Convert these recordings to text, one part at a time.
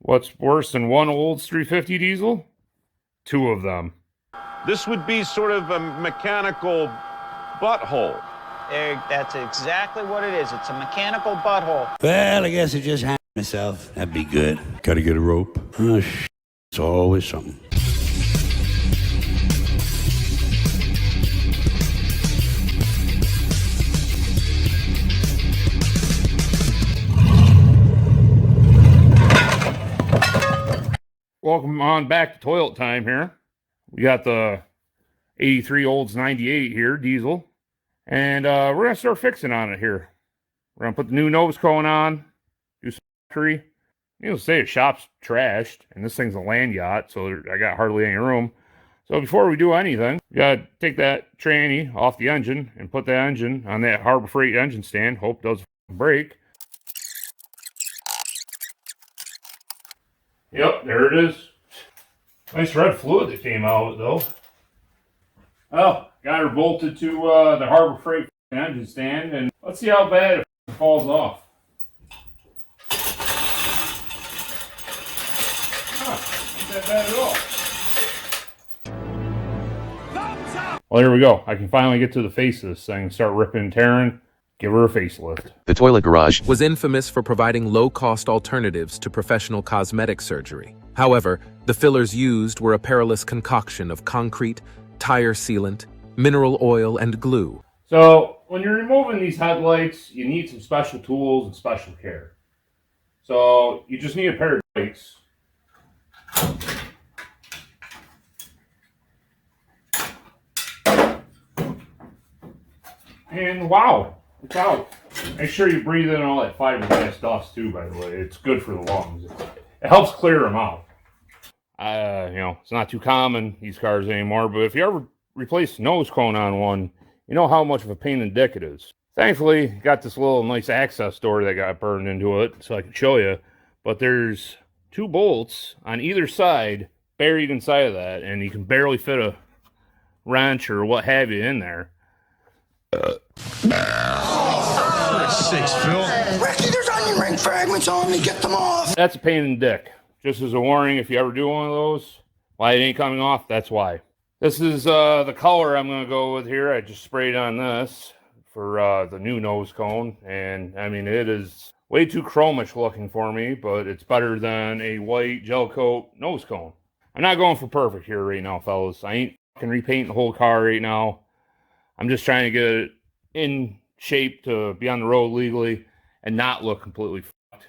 What's worse than one old 350 diesel? Two of them. This would be sort of a mechanical butthole. That's exactly what it is. It's a mechanical butthole. Well, I guess I just had myself. That'd be good. Gotta get a rope. Oh, it's always something. Welcome on back to toilet time here. We got the 83 Olds 98 here, diesel. And we're going to start fixing on it here. We're going to put the new nose cone on, do some factory. You'll say the shop's trashed, and this thing's a land yacht, so I got hardly any room. So before we do anything, we got to take that tranny off the engine and put that engine on that Harbor Freight engine stand. Hope it doesn't break. Yep, there it is. Nice red fluid that came out though. Well, got her bolted to the Harbor Freight engine stand, and let's see how bad it falls off. Not that bad at all. Well, there we go. I can finally get to the face of this thing, start ripping and tearing, give her a facelift. The Toilet Garage was infamous for providing low-cost alternatives to professional cosmetic surgery. However, the fillers used were a perilous concoction of concrete, tire sealant, mineral oil, and glue. So, when you're removing these headlights, you need some special tools and special care. So, you just need a pair of brakes. And wow, it's out. Make sure you breathe in all that fiberglass dust too, by the way. It's good for the lungs. It helps clear them out. It's not too common, these cars anymore, but if you ever replace the nose cone on one, you know how much of a pain in the dick it is. Thankfully, got this little nice access door that got burned into it, so I can show you. But there's two bolts on either side buried inside of that, and you can barely fit a wrench or what have you in there. For sakes, Phil. Ricky, there's onion ring fragments on me. Get them off. That's a pain in the dick. Just as a warning, if you ever do one of those, why it ain't coming off, that's why. This is the color I'm going to go with here. I just sprayed on this for the new nose cone. And, I mean, it is way too chromish looking for me, but it's better than a white gel coat nose cone. I'm not going for perfect here right now, fellas. I ain't fucking repainting the whole car right now. I'm just trying to get it in shape to be on the road legally and not look completely fucked.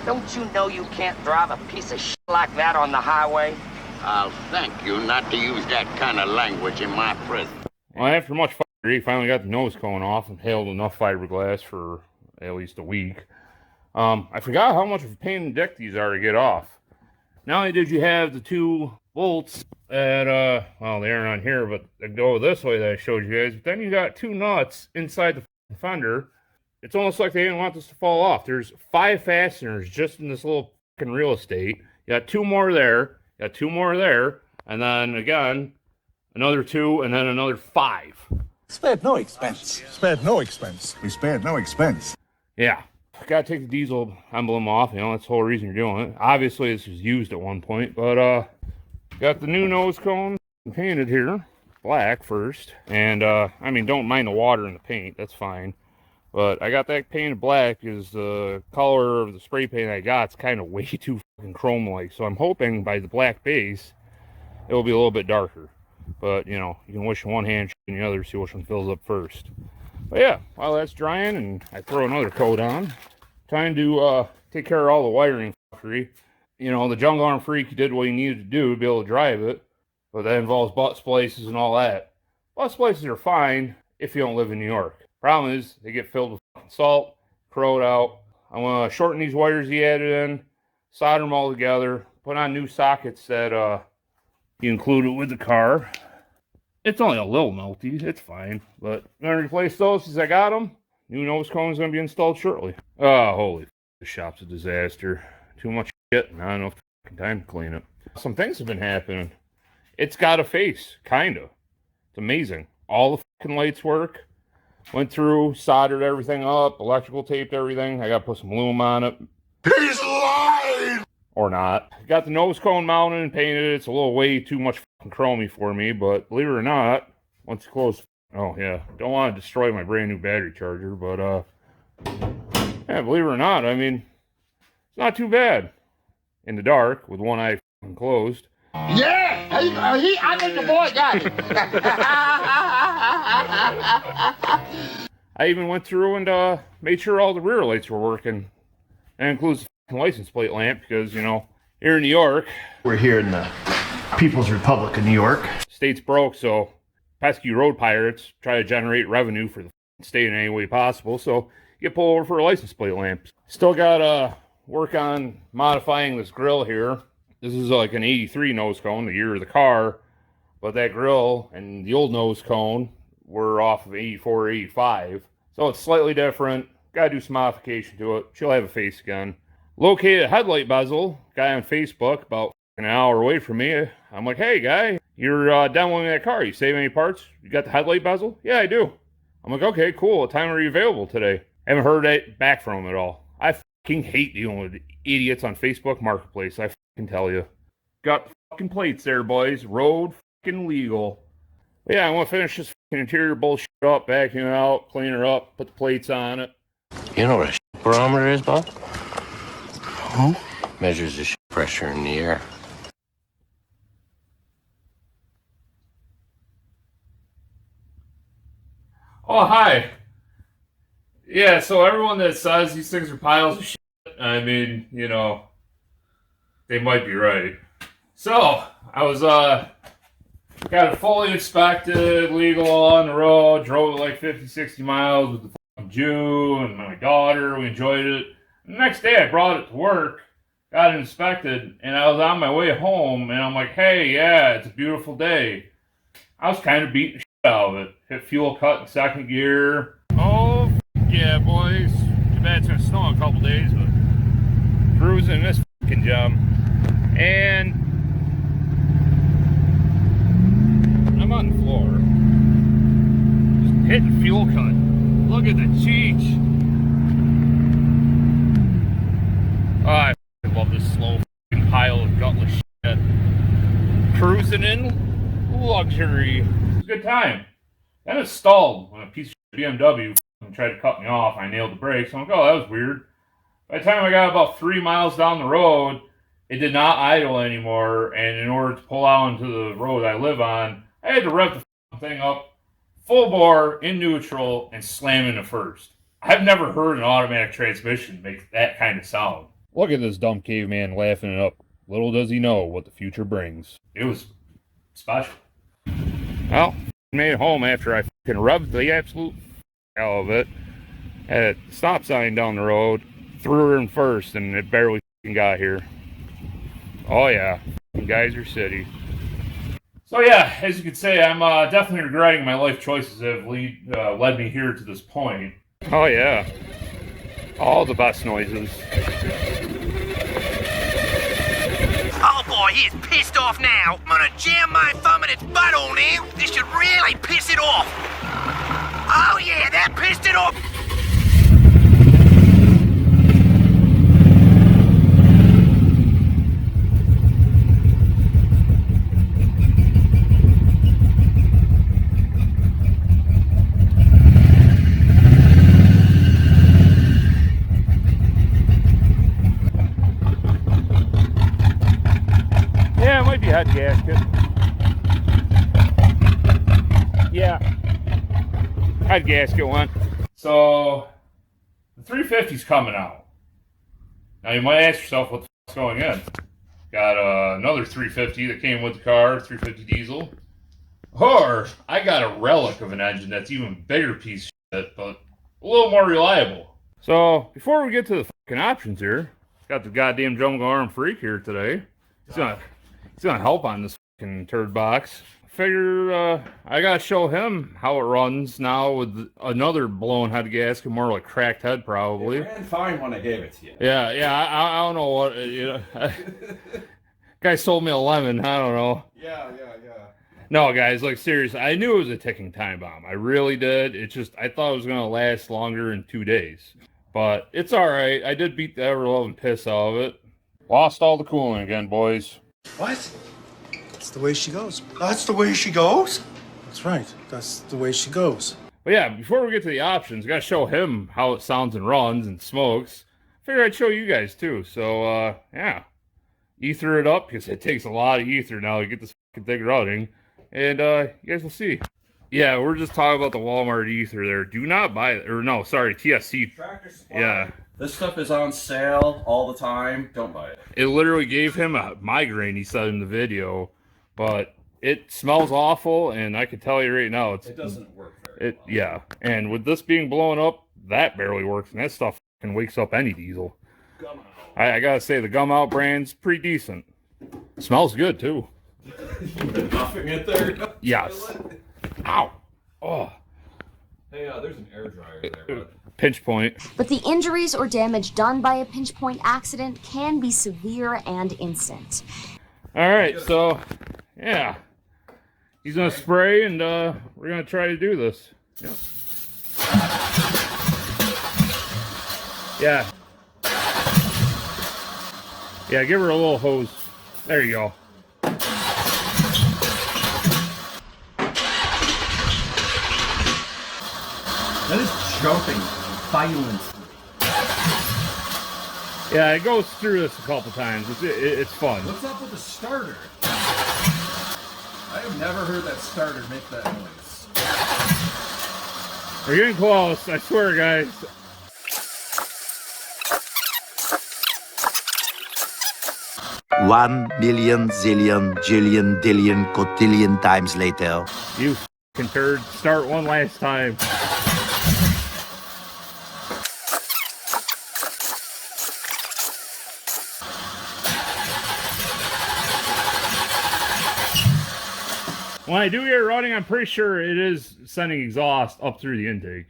Don't you know you can't drive a piece of shit like that on the highway? I'll thank you not to use that kind of language in my presence. Well, after much fuckery, he finally got the nose cone off and hailed enough fiberglass for at least a week. I forgot how much of a pain in the dick these are to get off. Not only did you have the two bolts that, well, they aren't on here, but they go this way that I showed you guys, but then you got two nuts inside the fender. It's almost like they didn't want this to fall off. There's 5 fasteners just in this little fucking real estate. You got 2 more there, you got 2 more there, and then again, another 2, and then another 5. Spared no expense. Spared no expense. We spared no expense. Yeah. Gotta take the diesel emblem off, that's the whole reason you're doing it. Obviously, this was used at one point, but, got the new nose cone painted here, black first, and, I mean, don't mind the water in the paint, that's fine. But I got that painted black because the color of the spray paint I got is kind of way too fucking chrome-like. So I'm hoping by the black base, it will be a little bit darker. But, you can wish one hand and the other, see which one fills up first. But yeah, while that's drying and I throw another coat on, time to take care of all the wiring fuckery. The Jungle Arm Freak did what he needed to do to be able to drive it. But that involves butt splices and all that. Butt splices are fine if you don't live in New York. Problem is, they get filled with salt, corrode out. I'm going to shorten these wires he added in, solder them all together, put on new sockets that he included with the car. It's only a little melty, it's fine. But I'm going to replace those since I got them. New nose cone is going to be installed shortly. Oh, holy f***, the shop's a disaster. Too much shit, and I don't know if time to clean it. Some things have been happening. It's got a face, kinda. It's amazing. All the fucking lights work. Went through, soldered everything up, electrical taped everything. I gotta put some loom on it. He's lying! or not. Got the nose cone mounted and painted. It's a little way too much fucking chromy for me, but believe it or not, once you close, oh yeah, don't want to destroy my brand new battery charger, but yeah, believe it or not, I mean, it's not too bad in the dark with one eye fucking closed. Yeah! I think the boy got it. I even went through and made sure all the rear lights were working. That includes the license plate lamp because, you know, here in New York, We're here in the People's Republic of New York. state's broke, so pesky road pirates try to generate revenue for the state in any way possible, so you pull over for a license plate lamp. Still got work on modifying this grill here. This is like an 83 nose cone, the year of the car, but that grill and the old nose cone were off of 84, 85, so it's slightly different. Gotta do some modification to it. She'll have a face again. Located a headlight bezel. Guy on Facebook about an hour away from me. I'm like, hey guy, you're demoing that car. You save any parts? You got the headlight bezel? Yeah, I do. I'm like, okay, cool. What time are you available today? Haven't heard it back from him at all. I fucking hate dealing with idiots on Facebook Marketplace. I fucking tell you. Got fucking plates there, boys. Road fucking legal. But yeah, I want to finish this fucking interior bullshit up, vacuum it out, clean her up, put the plates on it. You know what a barometer is, Bob? Huh? Measures the pressure in the air. Oh, hi. Yeah, so everyone that says these things are piles of shit, I mean, you know, they might be right. So, I was, got it fully inspected, legal on the road, drove it like 50, 60 miles with the fucking Jew and my daughter. We enjoyed it. The next day, I brought it to work, got it inspected, and I was on my way home, and I'm like, hey, yeah, it's a beautiful day. I was kind of beating the shit out of it. Hit fuel cut in second gear. Oh, yeah, boys. Too bad it's going to snow in a couple days, but cruising this fucking job. And I'm on the floor. Just hitting fuel cut. Look at the cheech. Oh, I love this slow pile of gutless shit. Cruising in luxury. It's a good time. Then it stalled when a piece of BMW tried to cut me off. I nailed the brakes. I'm like, oh, that was weird. By the time I got about 3 miles down the road, it did not idle anymore. And in order to pull out into the road I live on, I had to rev the thing up full bore in neutral and slam into first. I've never heard an automatic transmission make that kind of sound. Look at this dumb caveman laughing it up. Little does he know what the future brings. It was special. Well, made it home after I fucking rubbed the absolute hell of it. Had a stop sign down the road, threw her in first, and it barely got here. Oh yeah, Geyser City. So yeah, as you can say, I'm definitely regretting my life choices that have led me here to this point. Oh yeah, all the bus noises. Oh boy, he is pissed off now. I'm gonna jam my thumb in its butthole now. This should really piss it off. Oh yeah, that pissed it off. Yeah, it might be head gasket. Yeah. Head gasket went. So, the 350's coming out. Now you might ask yourself what the fuck's going in. Got another 350 that came with the car, 350 diesel. Or, I got a relic of an engine that's even bigger piece of shit, but a little more reliable. So, before we get to the fucking options here, got the goddamn jungle arm freak here today. He's gonna help on this fucking turd box. Figure I gotta show him how it runs now with another blown head gasket, more like cracked head probably. It ran fine when I gave it to you. Yeah, I don't know what, you know. Guy sold me a lemon, I don't know. Yeah. No, guys, like seriously, I knew it was a ticking time bomb. I really did. It's just, I thought it was gonna last longer than 2 days. But it's alright. I did beat the ever-loving piss out of it. Lost all the coolant again, boys. What? That's the way she goes. That's the way she goes? That's right. That's the way she goes. But yeah, before we get to the options, gotta show him how it sounds and runs and smokes. Figured I'd show you guys too. So, yeah. Ether it up, because it takes a lot of ether now to get this fucking thing running. And, you guys will see. Yeah, we're just talking about the Walmart ether there. Do not buy it. Or no, sorry, TSC. Tractor Supply. Yeah. This stuff is on sale all the time. Don't buy it. It literally gave him a migraine, he said in the video. But it smells awful, and I can tell you right now, It doesn't work very well. Yeah. And with this being blown up, that barely works, and that stuff fucking wakes up any diesel. Gum I gotta say, the Gum Out brand's pretty decent. Smells good, too. You've been huffing it there? Yes. Ow. Oh. Hey, there's an air dryer there, bud. Pinch point. But the injuries or damage done by a pinch point accident can be severe and instant. Alright, so, yeah. He's gonna spray, and we're gonna try to do this. Yeah. Yeah, give her a little hose. There you go. That is jumping violently. Yeah, it goes through this a couple times. It's fun. What's up with the starter? I have never heard that starter make that noise. We're getting close, I swear, guys. One million, zillion, jillion, dillion, cotillion times later. You f***ing turd. Start one last time. When I do get it running, I'm pretty sure it is sending exhaust up through the intake.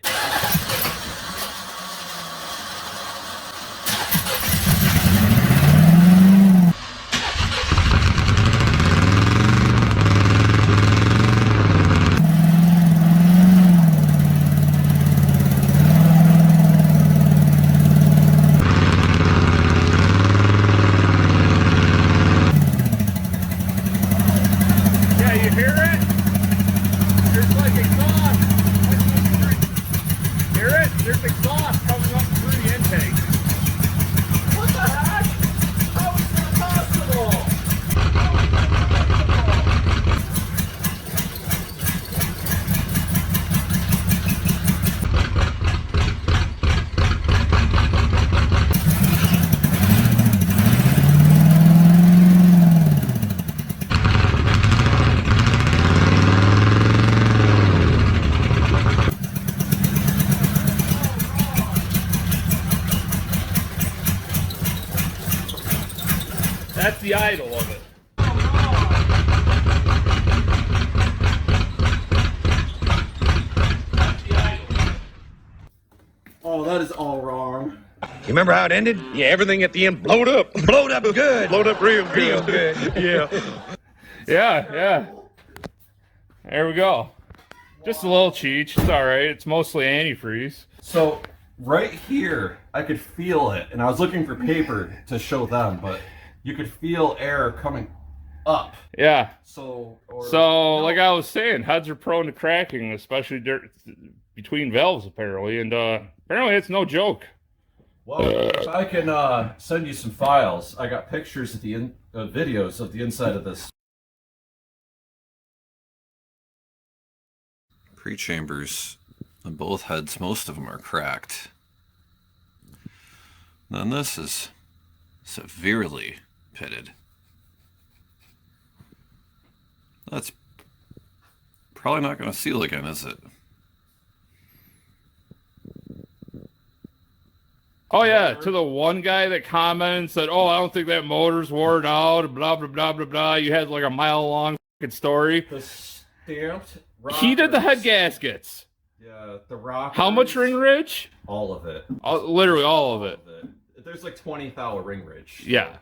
That's the idol of it. Oh, that is all wrong. You remember how it ended? Yeah, everything at the end blowed up. Blowed up good. Blowed up real good. Real good. Yeah. Yeah. There we go. Just a little cheech. It's alright. It's mostly antifreeze. So, right here, I could feel it, and I was looking for paper to show them, but you could feel air coming up. Yeah. So, like I was saying, heads are prone to cracking, especially between valves, apparently, and apparently it's no joke. Well, I can send you some files. I got pictures of the videos of the inside of this. Pre-chambers on both heads, most of them are cracked. Then this is severely pitted. That's probably not going to seal again, is it? Oh yeah, to the one guy that commented and said, "Oh, I don't think that motor's worn out," blah blah blah blah blah. You had like a mile-long story. The stamped rockers. He did the head gaskets. Yeah, the rockers. How much ring ridge? All of it. Literally all of it. There's like 20 thou ring ridge. Yeah.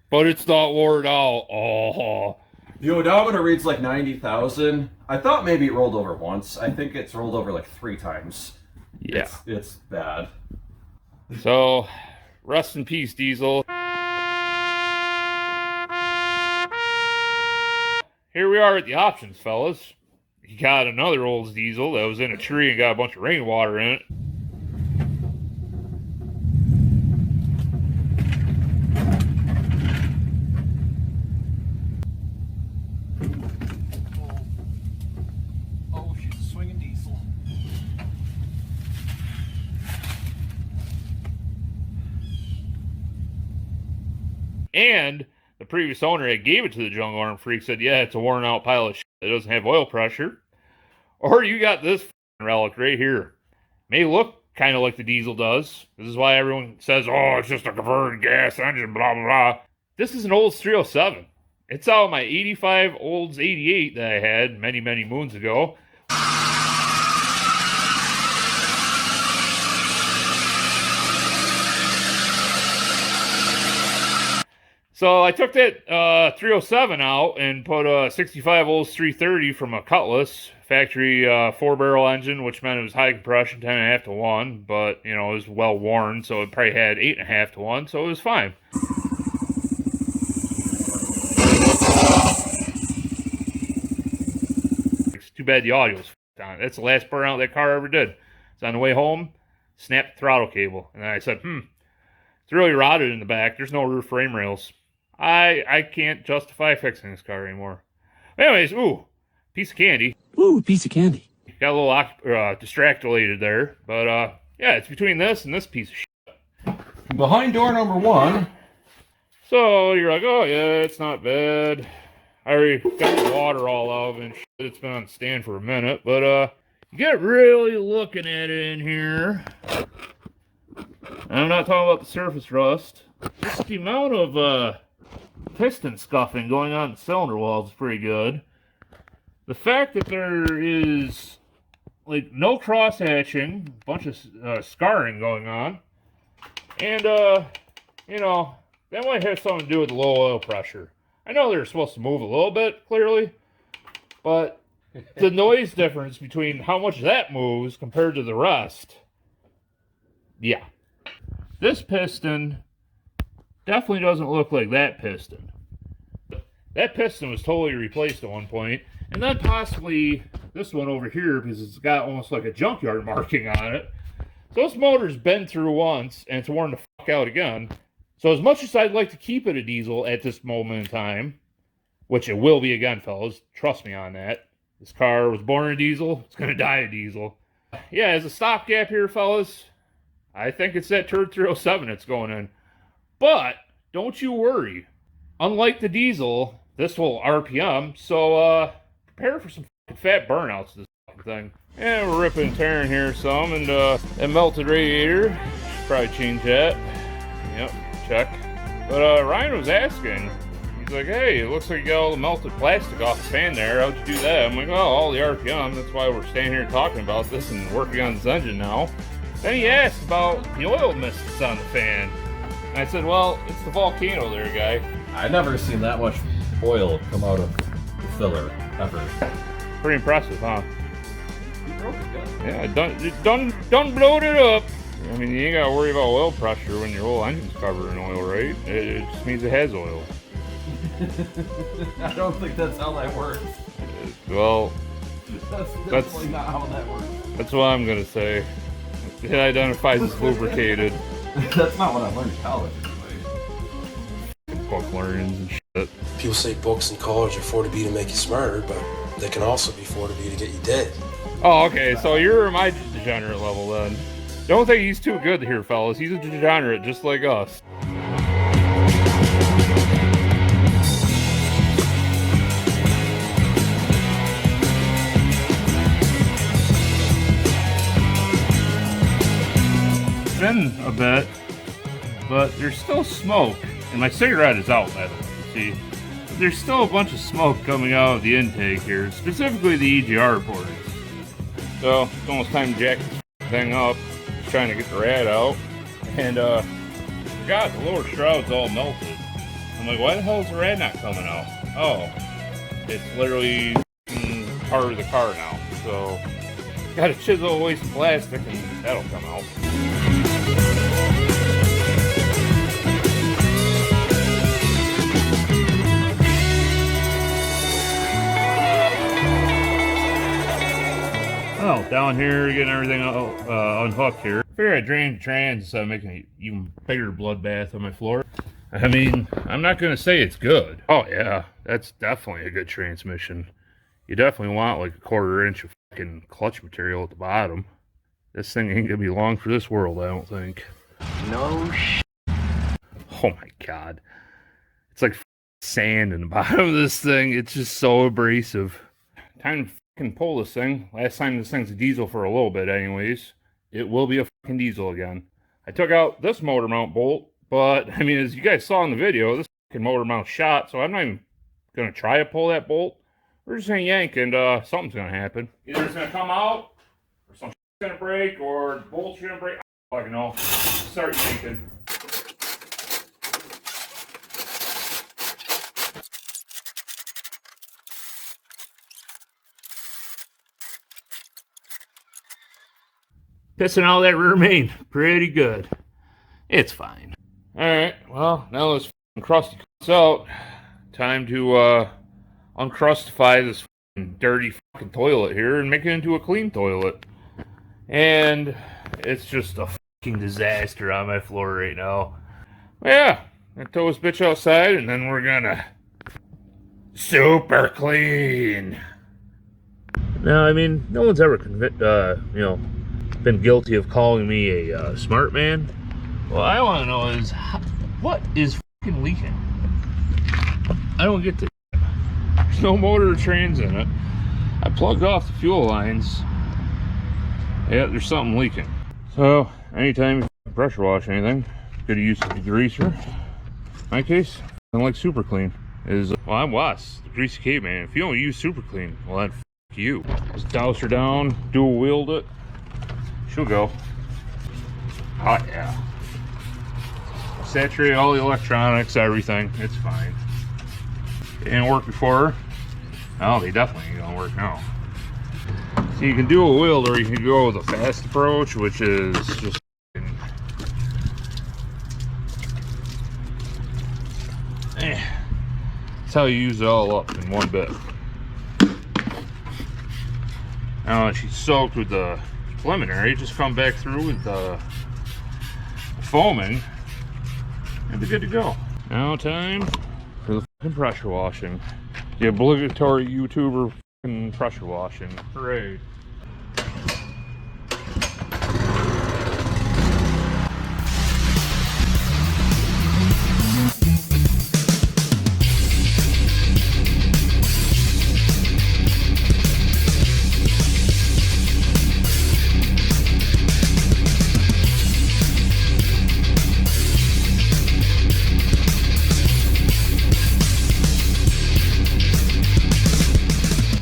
But it's not worn out. Oh. The odometer reads like 90,000. I thought maybe it rolled over once. I think it's rolled over like 3 times. Yeah. It's bad. So, rest in peace, Diesel. here we are at the options, fellas. You got another Olds diesel that was in a tree and got a bunch of rainwater in it. Oh, she's a swinging diesel. And the previous owner that gave it to the junk arm freak said, yeah, it's a worn out pile of shit that doesn't have oil pressure. Or you got this relic right here. May look kind of like the diesel does. This is why everyone says, oh, it's just a converted gas engine, blah, blah, blah. This is an Olds 307. It's out of my 85 Olds 88 that I had many, many moons ago. So I took that 307 out and put a 65 Olds 330 from a Cutlass factory 4-barrel engine, which meant it was high compression, 10.5 to 1, but you know, it was well worn, so it probably had 8.5 to 1, so it was fine. It's too bad the audio's on. That's the last burnout that car ever did. It's on the way home, snapped the throttle cable, and then I said, it's really rotted in the back. There's no rear frame rails. I can't justify fixing this car anymore. Anyways, ooh, piece of candy. Ooh, piece of candy. Got a little distracted there, but yeah, it's between this and this piece of shit. Behind door number 1. So you're like, oh yeah, it's not bad. I already got the water all out and shit. It's been on stand for a minute, but you get really looking at it in here. I'm not talking about the surface rust. Just the amount of piston scuffing going on in the cylinder walls is pretty good. The fact that there is like no cross hatching, a bunch of scarring going on, and you know, that might have something to do with the low oil pressure. I know they're supposed to move a little bit, clearly, but the noise difference between how much that moves compared to the rest, yeah. This piston definitely doesn't look like that piston. That piston was totally replaced at one point, and then possibly this one over here because it's got almost like a junkyard marking on it. So this motor's been through once, and it's worn the fuck out again. So as much as I'd like to keep it a diesel at this moment in time, which it will be again, fellas, trust me on that. This car was born a diesel, it's going to die a diesel. Yeah, as a stopgap here, fellas, I think it's that turd 307 it's going in. But don't you worry. Unlike the diesel, this will RPM, so prepare for some fat burnouts to this thing. And we're ripping and tearing here some, and that melted radiator, should probably change that. Yep, check. But Ryan was asking, he's like, hey, it looks like you got all the melted plastic off the fan there. How'd you do that? I'm like, oh, all the RPM. That's why we're standing here talking about this and working on this engine now. Then he asked about the oil mist that's on the fan. And I said, well, it's the volcano there, guy. I've never seen that much oil come out of the filler, ever. Pretty impressive, huh? You broke it good. Yeah, done blowed it up. I mean, you ain't gotta worry about oil pressure when your whole engine's covered in oil, right? It just means it has oil. I don't think that's how that works. Well, that's definitely not how that works. That's what I'm gonna say. It identifies as lubricated. That's not what I learned in college, anyway. Book learnings and shit. People say books in college are for to be to make you smarter, but they can also be for to be to get you dead. Oh, okay, so you're my degenerate level then. Don't think he's too good here, fellas. He's a degenerate just like us. It's been a bit, but there's still smoke. And my cigarette is out, by the way, see? But there's still a bunch of smoke coming out of the intake here, specifically the EGR ports. So, it's almost time to jack this thing up. Trying to get the rad out, and God, the lower shroud's all melted. I'm like, why the hell is the rad not coming out? Oh, it's literally part of the car now. So, got to chisel away some plastic, and that'll come out. down here, getting everything unhooked here. I figured I'd drain the trans instead of making an even bigger bloodbath on my floor. I mean, I'm not going to say it's good. Oh yeah, that's definitely a good transmission. You definitely want like a 1/4 inch of fucking clutch material at the bottom. This thing ain't going to be long for this world, I don't think. No shit. Oh my god. It's like sand in the bottom of this thing. It's just so abrasive. Time to fucking pull this thing. Last time this thing's a diesel for a little bit anyways. It will be a fucking diesel again. I took out this motor mount bolt, but I mean, as you guys saw in the video, this fucking motor mount shot, so I'm not even gonna try to pull that bolt. We're just gonna yank and something's gonna happen. Either it's gonna come out, or something's gonna break, or the bolt's gonna break. I don't fucking know. Start yanking. Pissing out that rear main pretty good. It's fine. Alright, well, now let's crusty cuts out. Time to uncrustify this dirty fucking toilet here and make it into a clean toilet. And it's just a fucking disaster on my floor right now. Yeah, I tow this bitch outside and then we're gonna super clean. Now, I mean, no one's ever been guilty of calling me a smart man. What I want to know is what is fucking leaking? I don't get this. There's no motor or trans in it. I plugged off the fuel lines. Yeah, there's something leaking. So anytime you pressure wash anything, good to use a degreaser. In my case, I like super clean. Well, I'm Wes, the greasy caveman. If you don't use super clean, well then f you. Just douse her down, dual wield it. She'll go. Oh yeah. Saturate all the electronics, everything. It's fine. It didn't work before. Oh, they definitely ain't gonna work now. So you can do a wield, or you can go with a fast approach, which is just that's how you use it all up in one bit. Now she's soaked with the preliminary, just come back through with the foaming and be good to go. Now time for the fucking pressure washing. The obligatory YouTuber fucking pressure washing. Hooray.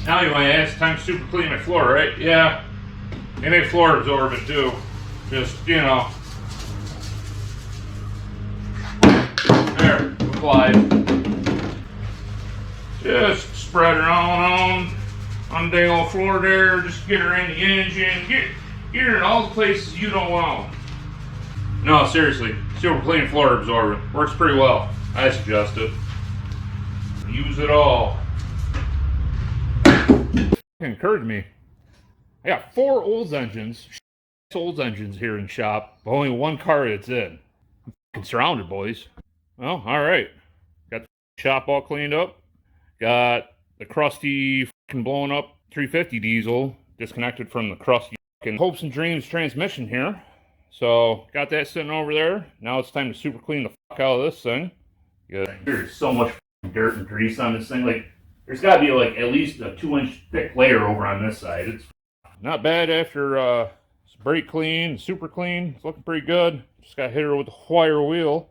Anyway, it's time to super clean my floor, right? Yeah. They make floor absorbent too. Just, you know. There, applied. Just spread her on the dang old floor there. Just get her in the engine. Get her in all the places you don't want them. No, seriously. Super clean floor absorbent. Works pretty well. I suggest it. Use it all. It occurred to me, I got 4 Olds engines here in shop, but only 1 car that's in. I'm fucking surrounded, boys. Well, alright. Got the shop all cleaned up. Got the crusty fucking blown up 350 diesel disconnected from the crusty fucking hopes and dreams transmission here. So, got that sitting over there. Now it's time to super clean the fuck out of this thing. There's so much dirt and grease on this thing. Like, there's got to be like at least a 2-inch thick layer over on this side. It's not bad after it's brake clean, super clean. It's looking pretty good. Just got hit her with a wire wheel.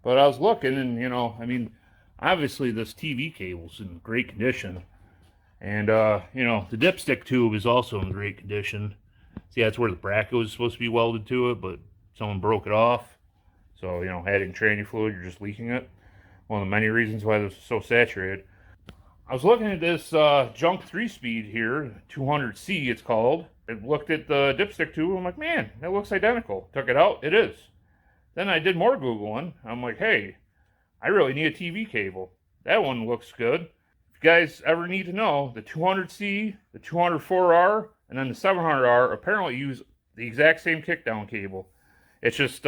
But I was looking and, you know, I mean, obviously this TV cable's in great condition. And, you know, the dipstick tube is also in great condition. See, that's where the bracket was supposed to be welded to it, but someone broke it off. So, you know, adding tranny fluid, you're just leaking it. One of the many reasons why this is so saturated. I was looking at this junk 3-speed here, 200C it's called. I looked at the dipstick tube, I'm like, man, that looks identical. Took it out, it is. Then I did more Googling. I'm like, hey, I really need a TV cable. That one looks good. If you guys ever need to know, the 200C, the 204R, And then the 700R apparently use the exact same kickdown cable. It just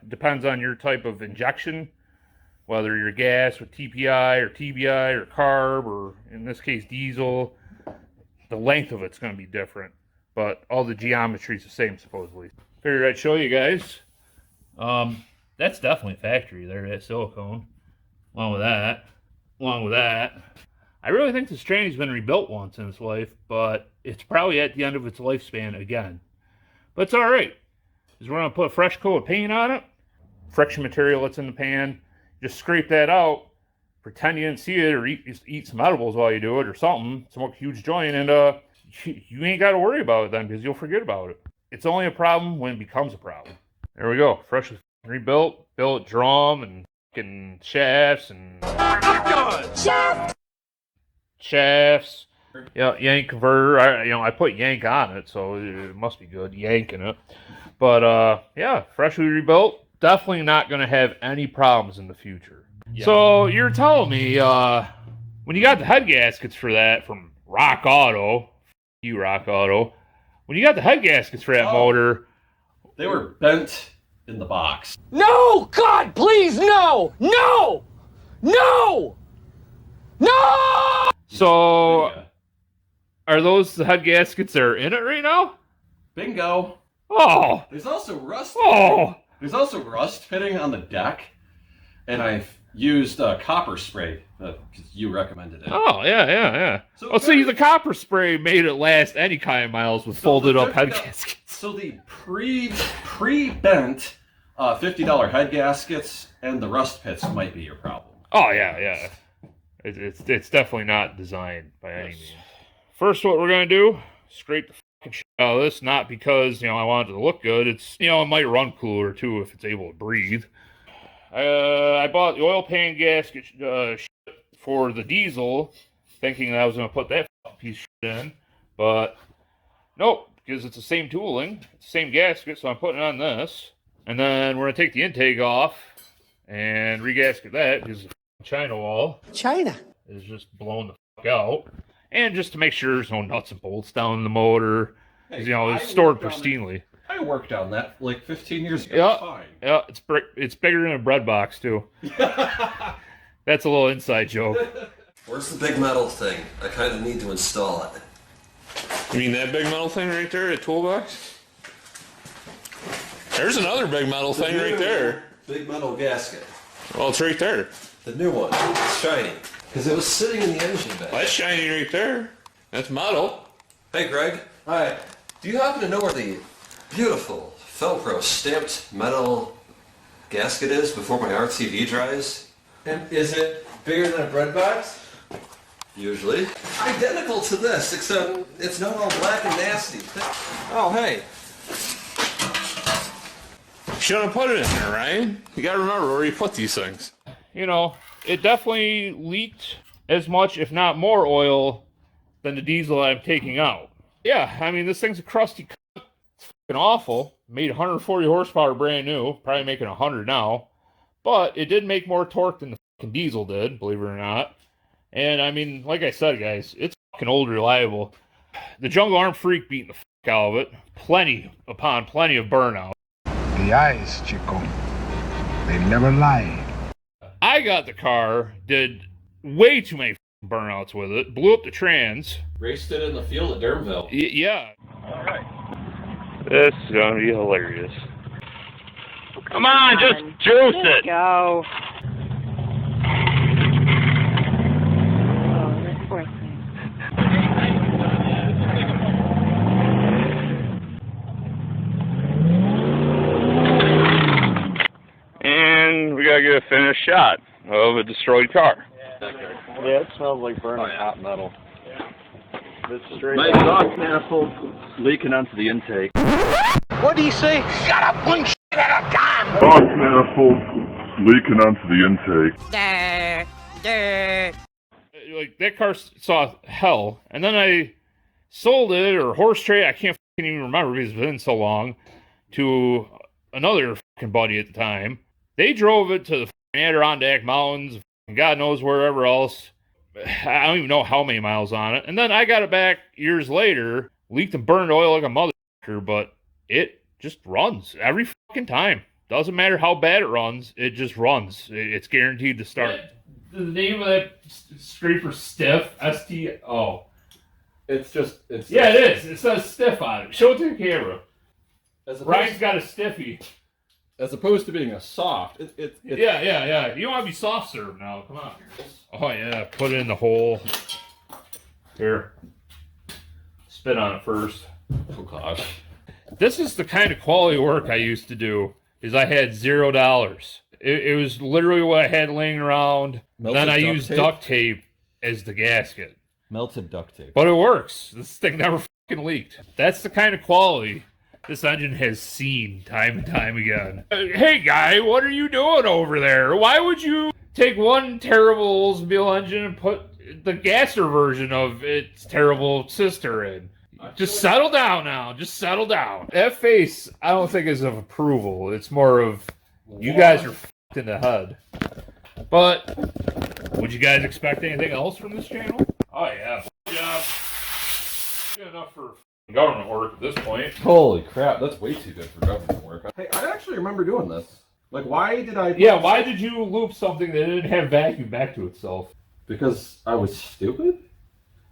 depends on your type of injection, whether you're gas with TPI or TBI or carb, or in this case diesel. The length of it's going to be different, but all the geometry is the same supposedly. Figured I'd show you guys. That's definitely factory there, that silicone. Along with that. I really think this tranny's been rebuilt once in its life, but it's probably at the end of its lifespan again. But it's alright, because we're going to put a fresh coat of paint on it. Friction material that's in the pan. Just scrape that out, pretend you didn't see it, or eat some edibles while you do it, or something, smoke a huge joint, and you ain't got to worry about it then, because you'll forget about it. It's only a problem when it becomes a problem. There we go, freshly rebuilt, billet drum, and fucking shafts, and shafts. Yeah, yank converter. I put yank on it, so it must be good, yanking it. But yeah, freshly rebuilt. Definitely not going to have any problems in the future. Yeah. So you're telling me when you got the head gaskets for that from Rock Auto, Rock Auto, when you got the head gaskets for that motor, they were bent in the box. No! God, please, no! No! No! No! So are those the head gaskets that are in it right now? Bingo. Oh. There's also rust. Oh. There's also rust fitting on the deck, and I've used copper spray because you recommended it. Oh, yeah. So see, the copper spray made it last any kind of miles with folded up head gaskets. So the pre-bent $50 head gaskets and the rust pits might be your problem. Oh, yeah. It's definitely not designed by any means. First, what we're going to do, scrape the shit out of this, not because I want it to look good. It's it might run cooler too if it's able to breathe. I bought the oil pan gasket for the diesel, thinking that I was going to put that piece of shit in, but nope, because it's the same tooling, it's the same gasket, so I'm putting it on this, and then we're going to take the intake off and regasket that because the China wall is just blown the fuck out. And just to make sure there's no nuts and bolts down in the motor. Hey, it's stored pristinely. I worked on that like 15 years ago. It's fine. Yeah, it's bigger than a bread box, too. That's a little inside joke. Where's the big metal thing? I kind of need to install it. You mean that big metal thing right there, the toolbox? There's another big metal thing right there. Big metal gasket. Well, it's right there. The new one. It's shiny. Because it was sitting in the engine bay. Well, that's shiny right there. That's metal. Hey, Greg. Hi. Do you happen to know where the beautiful Velcro stamped metal gasket is before my RTV dries? And is it bigger than a bread box? Usually. Identical to this, except it's not all black and nasty. Oh, hey. Shouldn't have put it in there, Ryan. You gotta remember where you put these things. It definitely leaked as much, if not more, oil than the diesel I'm taking out. Yeah, I mean, this thing's a crusty cunt. It's fucking awful. Made 140 horsepower brand new. Probably making 100 now. But it did make more torque than the fucking diesel did, believe it or not. And, I mean, like I said, guys, it's fucking old reliable. The Jungle Arm Freak beating the fuck out of it. Plenty upon plenty of burnout. The eyes, Chico. They never lie. I got the car, did way too many burnouts with it, blew up the trans. Raced it in the field at Durhamville. Yeah. All right. This is going to be hilarious. Come on, just juice it. Go. And we got to get a finished shot of a destroyed car. Yeah, it smells like burning hot metal. My exhaust manifold leaking onto the intake. What do you say? Shut up, one shit at a time! Exhaust manifold leaking onto the intake. Like, that car saw hell, and then I sold it, or horse trade, I can't even remember because it's been so long, to another fucking buddy at the time. They drove it to the Adirondack Mountains, and God knows wherever else. I don't even know how many miles on it. And then I got it back years later leaked and burned oil like a motherfucker, but it just runs every fucking time. Doesn't matter how bad it runs, it just runs. It's guaranteed to start. The name of that scraper stiff, S-T-O. It's yeah, it is. It says stiff on it. Show it to the camera. Ryan's got a stiffy. As opposed to being a soft. Yeah. You want to be soft serve now. Come on. Oh, yeah. Put it in the hole. Here. Spit on it first. Oh, gosh. This is the kind of quality work I used to do, is I had $0. It was literally what I had laying around. Then I used duct tape as the gasket. Melted duct tape. But it works. This thing never fucking leaked. That's the kind of quality this engine has seen time and time again. Hey guy, what are you doing over there? Why would you take one terrible Oldsmobile engine and put the gasser version of its terrible sister in? Just settle down now. Just settle down. That face, I don't think is of approval. It's more of, you guys are f***ed in the head. But, would you guys expect anything else from this channel? Oh yeah. Good enough for government work at this point. Holy crap, that's way too good for government work. Hey, I actually remember doing this. Like, why did I... Yeah, why did you loop something that didn't have vacuum back to itself? Because I was stupid?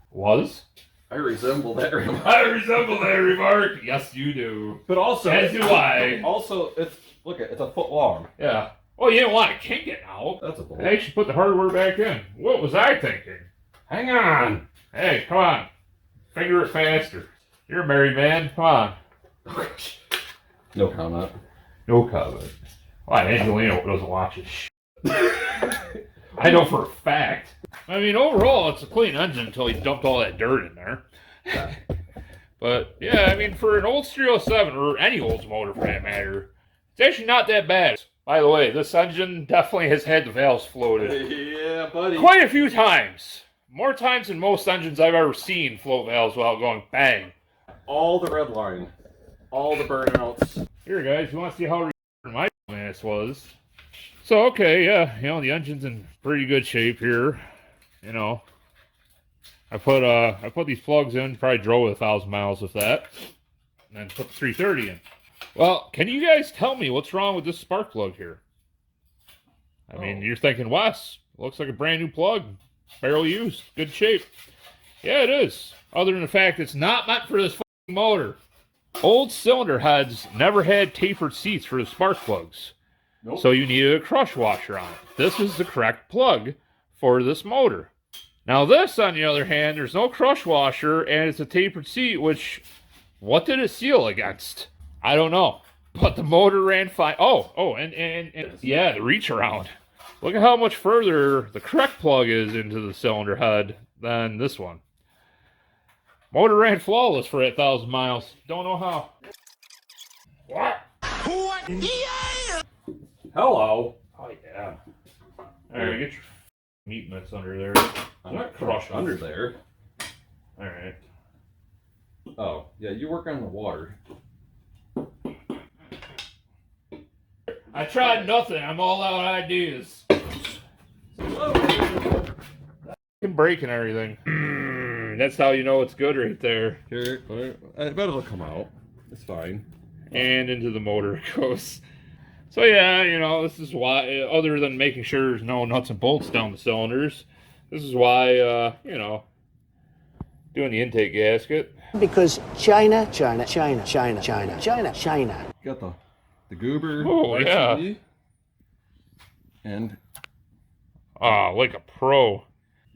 Was? I resemble that remark. I resemble that remark. Yes, you do. But also... As do I. Also, it's a foot long. Yeah. Well, you didn't want to kink it now. That's a bull. They should put the hardware back in. What was I thinking? Hang on. Hey, come on. Finger it faster. You're a married man. Come on. No comment. No comment. Why, Angelino doesn't watch his shit. I know for a fact. I mean, overall, it's a clean engine until he dumped all that dirt in there. Yeah. But, yeah, I mean, for an old 307, or any Oldsmotor for that matter, it's actually not that bad. By the way, this engine definitely has had the valves floated. Yeah, buddy. Quite a few times. More times than most engines I've ever seen float valves without going bang. All the red line. All the burnouts. Here, guys, you want to see how my ass was? So, okay, yeah, you know, the engine's in pretty good shape here. You know, I put these plugs in, probably drove 1,000 miles with that, and then put the 330 in. Well, can you guys tell me what's wrong with this spark plug here? I mean, you're thinking, Wes, looks like a brand new plug, barely used, good shape. Yeah, it is. Other than the fact it's not meant for this fucking motor. Old cylinder heads never had tapered seats for the spark plugs. Nope. So you needed a crush washer on it. This is the correct plug for this motor. Now this, on the other hand, there's no crush washer, and it's a tapered seat, which, what did it seal against? I don't know. But the motor ran fine. And yeah, the reach around. Look at how much further the correct plug is into the cylinder head than this one. Motor ran flawless for 8,000 miles. Don't know how. What? Yeah! Hello. Oh, yeah. Alright, get your meat mitts under there. I'm not crushed under there. Alright. Oh, yeah, you work on the water. I tried nothing. I'm all out of ideas. Breaking everything. That's how you know it's good right there. Here, I bet it'll come out. It's fine. And into the motor it goes. So yeah, you know, this is why, other than making sure there's no nuts and bolts down the cylinders, this is why, you know, doing the intake gasket. Because China. You got the goober. Oh, yeah. And like a pro.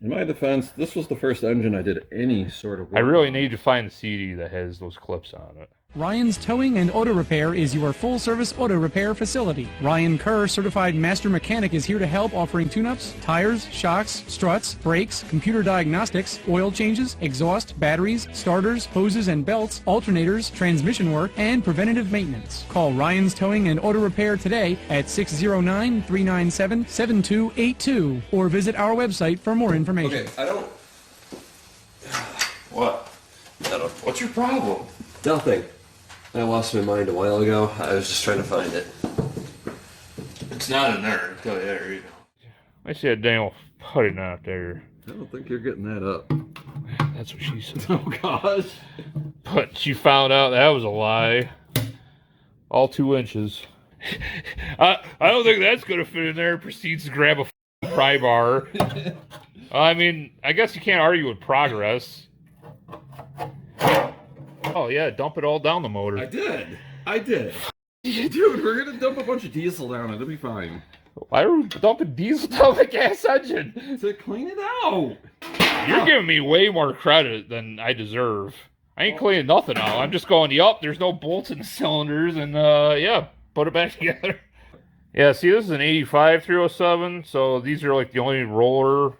In my defense, this was the first engine I did any sort of work I really need to find the CD that has those clips on it. Ryan's Towing and Auto Repair is your full-service auto repair facility. Ryan Kerr, certified master mechanic, is here to help, offering tune-ups, tires, shocks, struts, brakes, computer diagnostics, oil changes, exhaust, batteries, starters, hoses and belts, alternators, transmission work, and preventative maintenance. Call Ryan's Towing and Auto Repair today at 609-397-7282 or visit our website for more information. Okay, I don't... What? What's your problem? Nothing. I lost my mind a while ago. I was just trying to find it. It's not in there. I'll tell you that. You know. I see a Daniel putting out there. I don't think you're getting that up. That's what she said. Oh, gosh. But she found out that was a lie. All 2 inches. I don't think that's going to fit in there. Proceeds to grab a pry bar. I mean, I guess you can't argue with progress. Oh, yeah, dump it all down the motor. I did. Dude, we're going to dump a bunch of diesel down it. It'll be fine. Why are we dumping diesel down the gas engine? To clean it out. You're giving me way more credit than I deserve. I ain't cleaning nothing out. I'm just going, yup, there's no bolts in the cylinders, and yeah, put it back together. Yeah, see, this is an 85 307, so these are like the only roller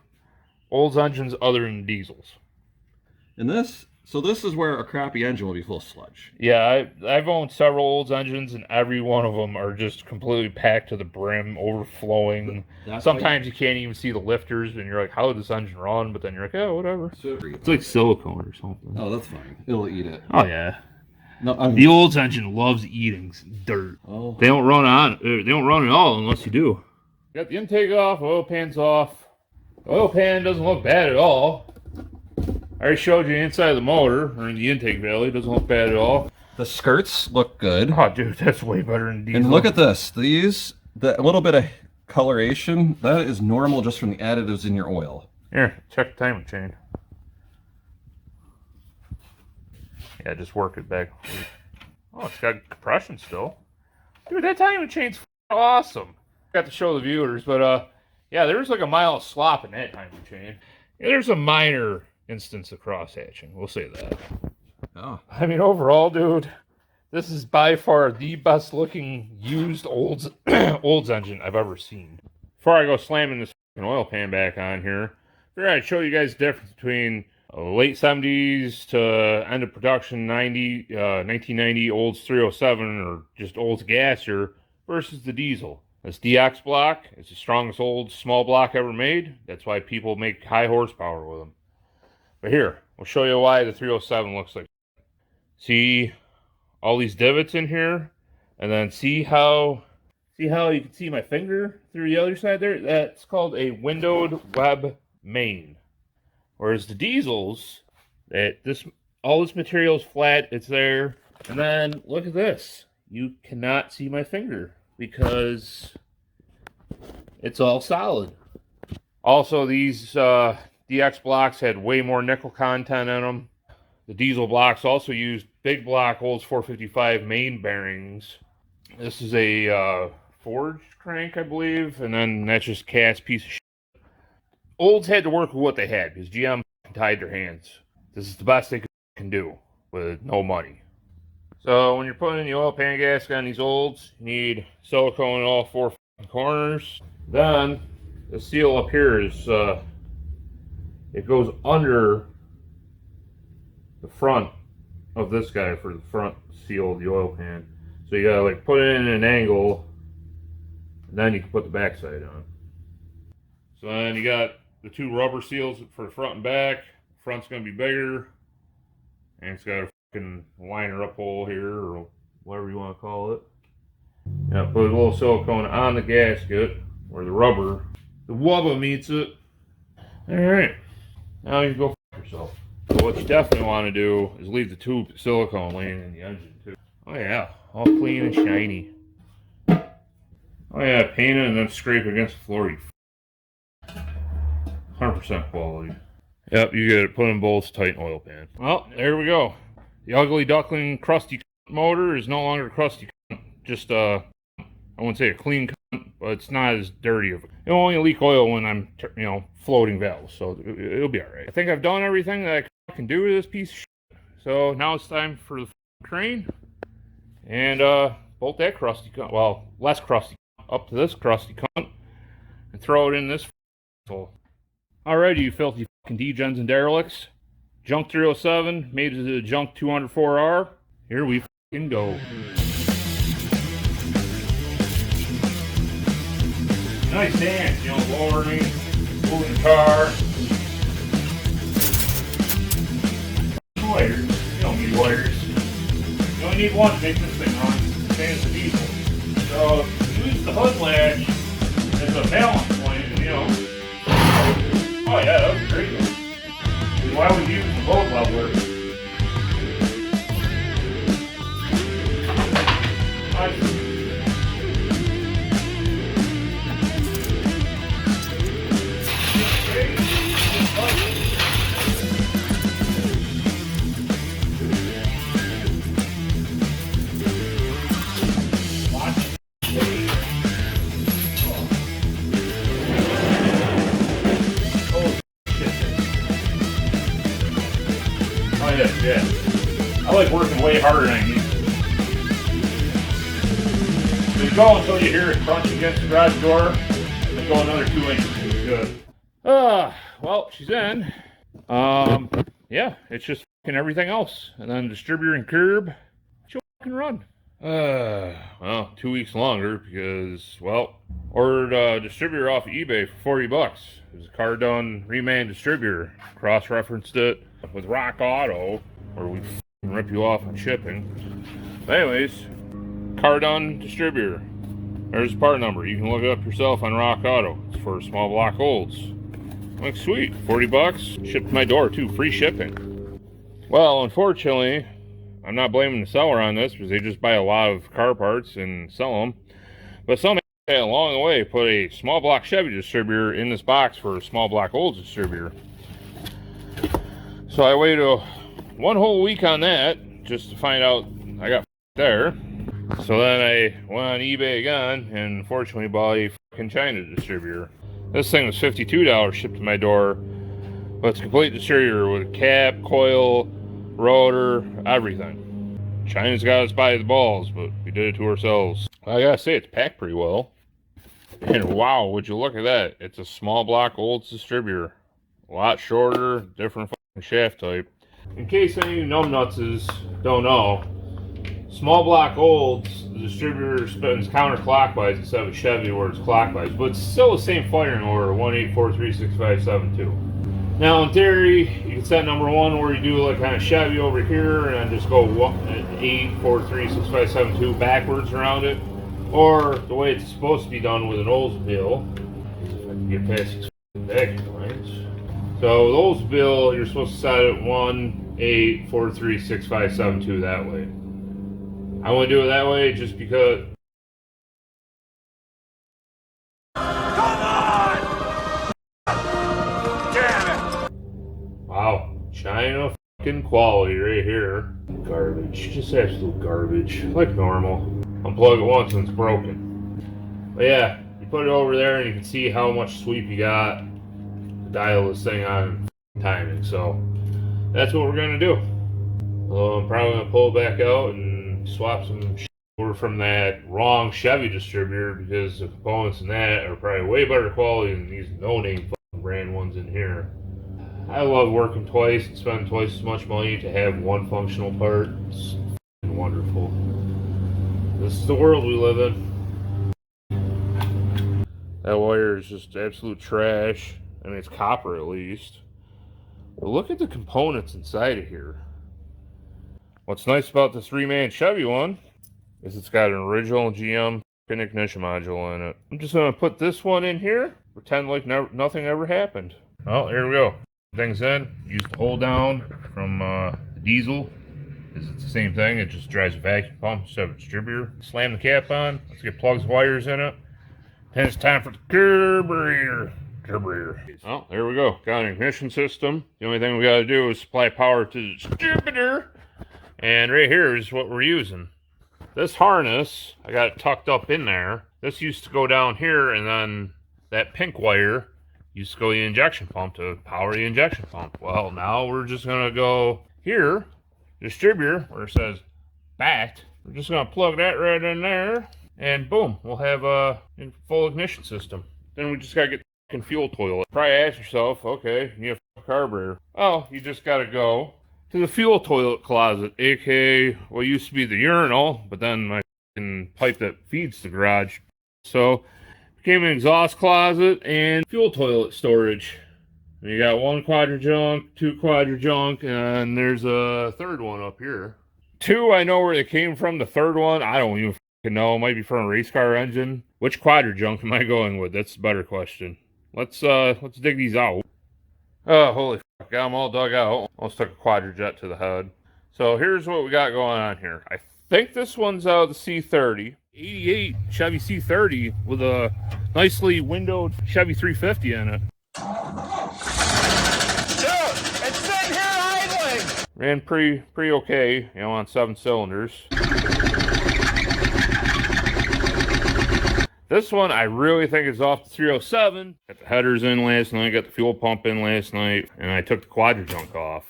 Olds engines other than diesels. And this is where a crappy engine will be full of sludge. Yeah, I've owned several Olds engines, and every one of them are just completely packed to the brim, overflowing. Sometimes you can't even see the lifters, and you're like, how did this engine run? But then you're like, oh, whatever. It's like silicone or something. Oh, that's fine. It'll eat it. Oh, yeah. No, the Olds engine loves eating dirt. Oh. They don't run at all unless you do. Got the intake off, oil pan's off. The oil pan doesn't look bad at all. I already showed you inside of the motor, or in the intake valley. It doesn't look bad at all. The skirts look good. Oh, dude, that's way better than diesel. And look at this. The little bit of coloration, that is normal just from the additives in your oil. Here, check the timing chain. Yeah, just work it back. Oh, it's got compression still. Dude, that timing chain's awesome. Got to show the viewers, but yeah, there's like a mile of slop in that timing chain. Yeah, there's a minor instance of cross-hatching. We'll say that. Oh. I mean, overall, dude, this is by far the best looking used Olds engine I've ever seen. Before I go slamming this oil pan back on here, I figured I'd show you guys the difference between late 70s to end of production 1990 Olds 307 or just Olds gasser versus the diesel. This DX block is the strongest Olds small block ever made. That's why people make high horsepower with them. But here, we'll show you why the 307 looks like. See all these divots in here, and then see how you can see my finger through the other side there? That's called a windowed web main. Whereas the diesels, all this material is flat, it's there. And then look at this. You cannot see my finger because it's all solid. Also, these DX blocks had way more nickel content in them. The diesel blocks also used big block Olds 455 main bearings. This is a forged crank, I believe, and then that's just cast piece of shit. Olds had to work with what they had because GM tied their hands. This is the best they can do with no money. So when you're putting in the oil pan gasket on these Olds, you need silicone in all 4 corners. Then the seal up here is it goes under the front of this guy for the front seal of the oil pan. So you gotta like put it in an angle, and then you can put the back side on. So then you got the 2 rubber seals for the front and back. Front's gonna be bigger, and it's got a fucking liner up hole here, or whatever you want to call it. Yeah, put a little silicone on the gasket where the wubba meets it. Alright, now you go f yourself. So what you definitely want to do is leave the tube silicone laying in the engine too. Oh yeah, all clean and shiny. Oh yeah, paint it and then scrape against the floor, you 100% quality. Yep, you get it put in bolts, tight oil pan. Well, there we go. The ugly duckling crusty motor is no longer crusty. Just I wouldn't say a clean, but it's not as dirty of. It'll only leak oil when I'm, floating valves, so it'll be all right. I think I've done everything that I can do with this piece of shit. So now it's time for the crane and bolt that crusty cunt, well, less crusty up to this crusty cunt, and throw it in this hole. Alrighty, you filthy fucking degens and derelicts. Junk 307 made it to the Junk 204R. Here we fucking go. Nice dance, lowering, moving the car. Wires. You don't need wires. You only need one to make this thing run. Same as the diesel. So use the hood latch as a balance point, Oh yeah, that was great. Why would you use the load leveler? it is, yeah. I like working way harder than I need to. So you go until you hear it crunch against the garage door, then go another 2 inches. Good. Well, she's in. Yeah, it's just fucking everything else. And then distributor and curb, she'll fucking run. Well, 2 weeks longer because, well, ordered a distributor off of eBay for $40. It was a car done reman distributor. Cross-referenced it with Rock Auto, where we rip you off on shipping. But anyways, car done distributor. There's the part number. You can look it up yourself on Rock Auto. It's for small block olds. I'm like, sweet, $40, shipped to my door too, free shipping. Well, unfortunately, I'm not blaming the seller on this because they just buy a lot of car parts and sell them. But some along the way put a small block Chevy distributor in this box for a small block olds distributor. So I waited 1 whole week on that just to find out I got there. So then I went on eBay again and unfortunately bought a fucking China distributor. This thing was $52 shipped to my door, but it's a complete distributor with cap, coil, rotor, everything. China's got us by the balls, but we did it to ourselves. I gotta say, it's packed pretty well. And wow, would you look at that? It's a small block olds distributor. A lot shorter, different fucking shaft type. In case any of you numbnuts don't know, small block olds, the distributor spins counterclockwise instead of a Chevy where it's clockwise, but it's still the same firing order, 1-843-6572. Now in theory, you can set number 1 where you do like kind of Chevy over here and then just go 843-6572 backwards around it, or the way it's supposed to be done with an Oldsmobile. If I can get past these vacuum lines. So with Oldsmobile, you're supposed to set it 1-843-6572 that way. I want to do it that way just because. Wow, China fucking quality right here. Garbage, just absolute garbage, like normal. Unplug it once and it's broken. But yeah, you put it over there and you can see how much sweep you got. Dial this thing on timing, so that's what we're gonna do. I'm probably gonna pull it back out and swap some over from that wrong Chevy distributor because the components in that are probably way better quality than these no-name brand ones in here. I love working twice and spending twice as much money to have one functional part. It's wonderful. This is the world we live in. That wire is just absolute trash. I mean, it's copper at least. But look at the components inside of here. What's nice about this reman Chevy one is it's got an original GM ignition module in it. I'm just going to put this one in here, pretend like nothing ever happened. Well, here we go. Things in. Use the hold down from the diesel. It's the same thing. It just drives a vacuum pump instead of a distributor. Slam the cap on. Let's get plugs, wires in it. Then it's time for the carburetor. Well, there we go. Got an ignition system. The only thing we got to do is supply power to the distributor. And right here is what we're using. This harness, I got it tucked up in there. This used to go down here, and then that pink wire used to go to the injection pump to power the injection pump. Well, now we're just going to go here, distributor, where it says backed. We're just going to plug that right in there, and boom, we'll have a full ignition system. Then we just got to get the fuel toilet. Probably ask yourself, okay, you need a carburetor. Oh, you just got to go to the fuel toilet closet, aka what used to be the urinal, but then my pipe that feeds the garage. So became an exhaust closet and fuel toilet storage. And you got 1 quadra-junk, 2 quadra-junk, and there's a third one up here. 2, I know where they came from. The third one, I don't even know. It might be from a race car engine. Which quadra-junk am I going with? That's the better question. Let's dig these out. Oh, holy fuck, got them all dug out. Almost took a quadra-jet to the head. So here's what we got going on here. I think this one's out of the C30. 88 Chevy C30 with a nicely windowed Chevy 350 in it. Dude, it's sitting here idling! Ran pretty okay, you know, on 7 cylinders. This one I really think is off the 307. Got the headers in last night, got the fuel pump in last night, and I took the quadra-junk off.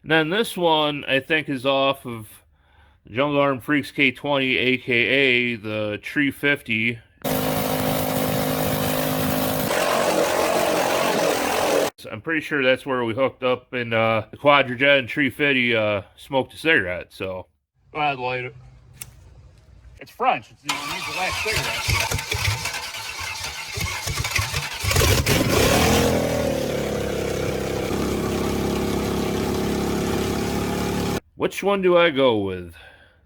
And then this one, I think, is off of Jungle Arm Freaks K20, aka the Tree 50. I'm pretty sure that's where we hooked up and the Quadrajet and Tree 50 smoked a cigarette, so I'd light it. It's French. It's the last cigarette. Which one do I go with?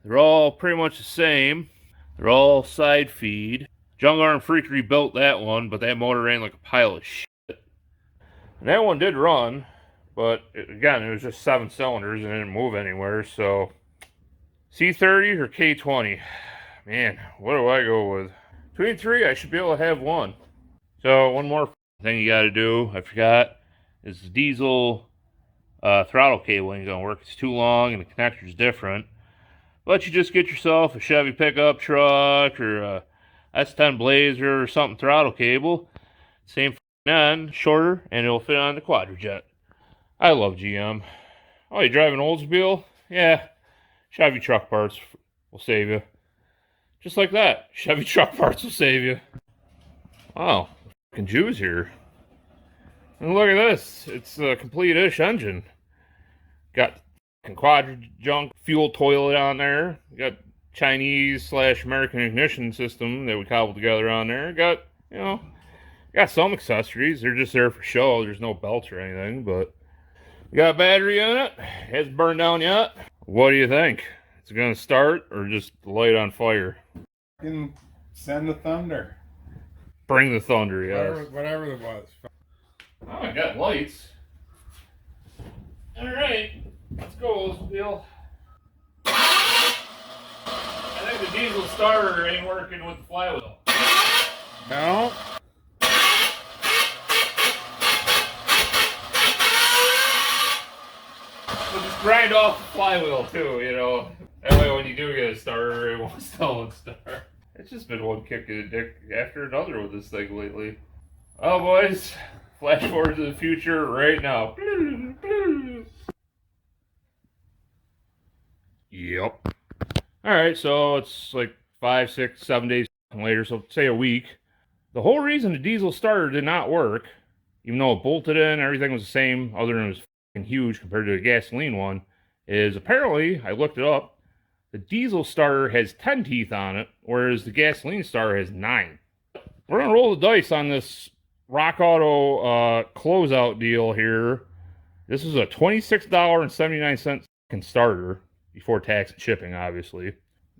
They're all pretty much the same. They're all side feed. Jungle Arm Freak rebuilt that one, but that motor ran like a pile of shit. And that one did run, but again, it was just 7 cylinders and it didn't move anywhere, so C30 or K20? Man, what do I go with? Between 3, I should be able to have one. So, one more thing you gotta do, I forgot, is the diesel throttle cable ain't gonna work. It's too long and the connector's different. But you just get yourself a Chevy pickup truck or a S10 Blazer or something throttle cable. Same end, shorter, and it'll fit on the Quadrajet. I love GM. Oh, you drive an Oldsmobile? Yeah. Chevy truck parts will save you. Just like that. Chevy truck parts will save you. Wow. Fucking Jews here. And look at this. It's a complete-ish engine. Got Quadrajunk fuel toilet on there. Got Chinese/American ignition system that we cobbled together on there. Got, you know, got some accessories. They're just there for show. There's no belts or anything, but we got a battery in it. Hasn't burned down yet. What do you think? Is it going to start or just light on fire? Can send the thunder. Bring the thunder, yes. Whatever it was. Oh, I got lights. Alright, let's go, Oldsmobile. I think the diesel starter ain't working with the flywheel. No. So just grind off the flywheel too, you know. That way when you do get a starter, it won't still start. It's just been one kick in the dick after another with this thing lately. Oh boys, flash forward to the future right now. Yep. Alright, so it's like 5, 6, 7 days later, so say a week. The whole reason the diesel starter did not work, even though it bolted in, everything was the same, other than it was fucking huge compared to the gasoline one, is apparently, I looked it up, the diesel starter has 10 teeth on it, whereas the gasoline starter has 9. We're going to roll the dice on this Rock Auto closeout deal here. This is a $26.79 starter, before tax and shipping, obviously.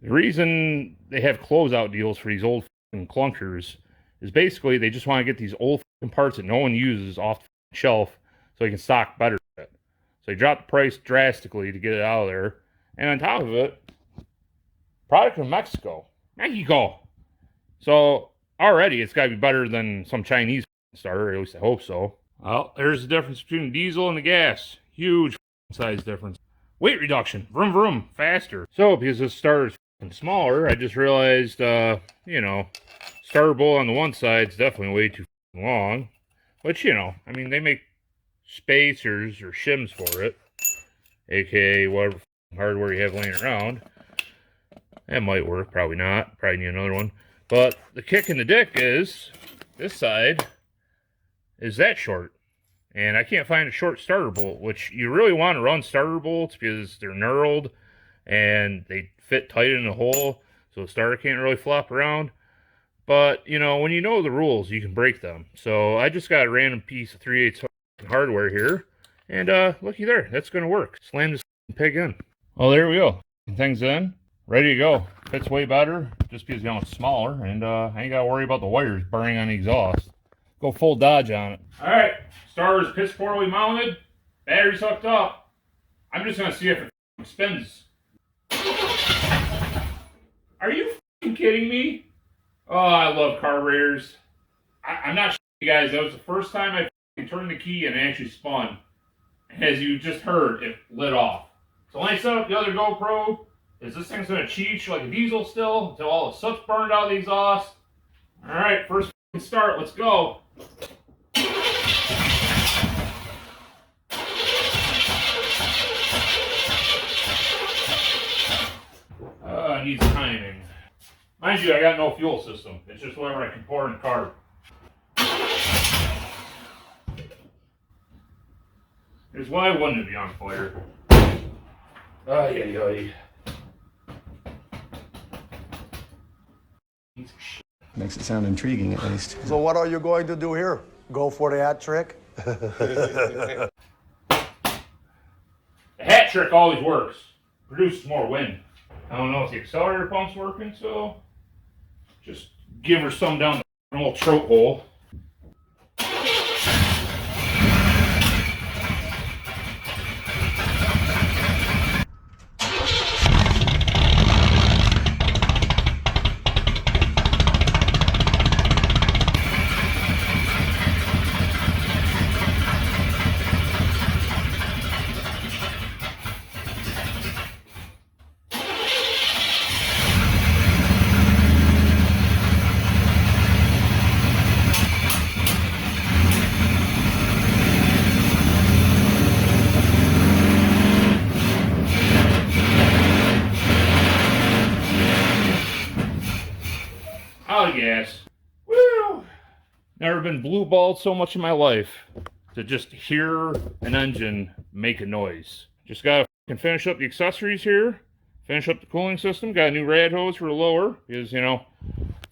The reason they have closeout deals for these old clunkers is basically they just want to get these old parts that no one uses off the shelf so they can stock better shit. So they drop the price drastically to get it out of there. And on top of it, product from Mexico. So already it's got to be better than some Chinese starter, at least I hope so. Well, there's the difference between the diesel and the gas. Huge size difference. Weight reduction. Vroom vroom. Faster. So because this starter is smaller, I just realized, you know, starter bowl on the one side is definitely way too long. But, you know, I mean, they make spacers or shims for it. AKA whatever hardware you have laying around. That might work. Probably not. Probably need another one. But the kick in the dick is, this side is that short. And I can't find a short starter bolt, which you really want to run starter bolts because they're knurled and they fit tight in the hole, so the starter can't really flop around. But, you know, when you know the rules, you can break them. So I just got a random piece of 3/8 hardware here, and looky there, that's going to work. Slam this pig in. Well, there we go. Things in, ready to go. Fits way better, just because, you know, it's smaller, and I ain't got to worry about the wires burning on the exhaust. Go full Dodge on it. All right, starter's piss poorly mounted, battery's hooked up. I'm just going to see if it spins. Are you kidding me? Oh, I love carburetors. I'm not you guys, that was the first time I turned the key and it actually spun. As you just heard, it lit off. So when I set up the other GoPro, is this thing's going to cheech like a diesel still until all the soot's burned out of the exhaust? All right, first start, let's go. needs timing. Mind you, I got no fuel system. It's just whatever I can pour in the carb. Because why wouldn't it be on fire? Ay. Makes it sound intriguing, at least. So what are you going to do here? Go for the hat trick? The hat trick always works. Produces more wind. I don't know if the accelerator pump's working, so just give her some down the little throat hole. Out of gas. Woo! Never been blue balled so much in my life to just hear an engine make a noise. Just gotta finish up the accessories here, finish up the cooling system. Got a new rad hose for the lower because, you know,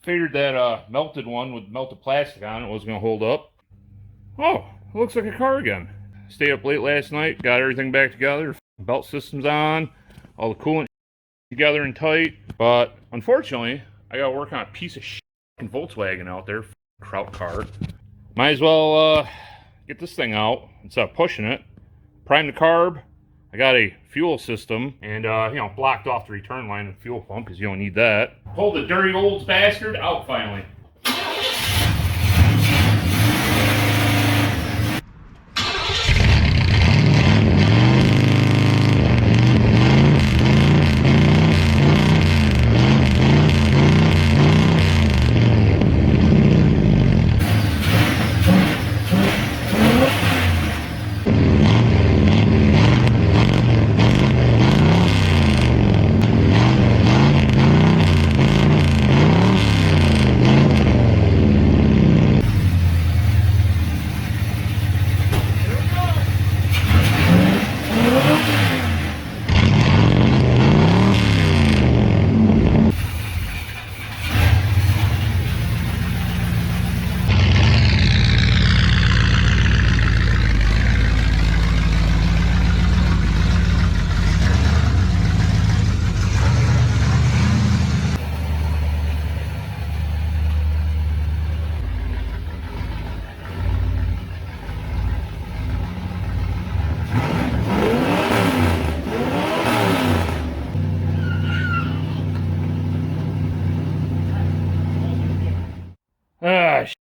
figured that melted one with melted plastic on it wasn't gonna hold up. Oh, it looks like a car again. Stayed up late last night, got everything back together. Belt system's on, all the coolant together and tight. But unfortunately, I gotta work on a piece of shit Volkswagen out there, kraut car. Might as well get this thing out instead of pushing it. Prime the carb. I got a fuel system and you know, blocked off the return line of the fuel pump because you don't need that. Pull the dirty old bastard out finally.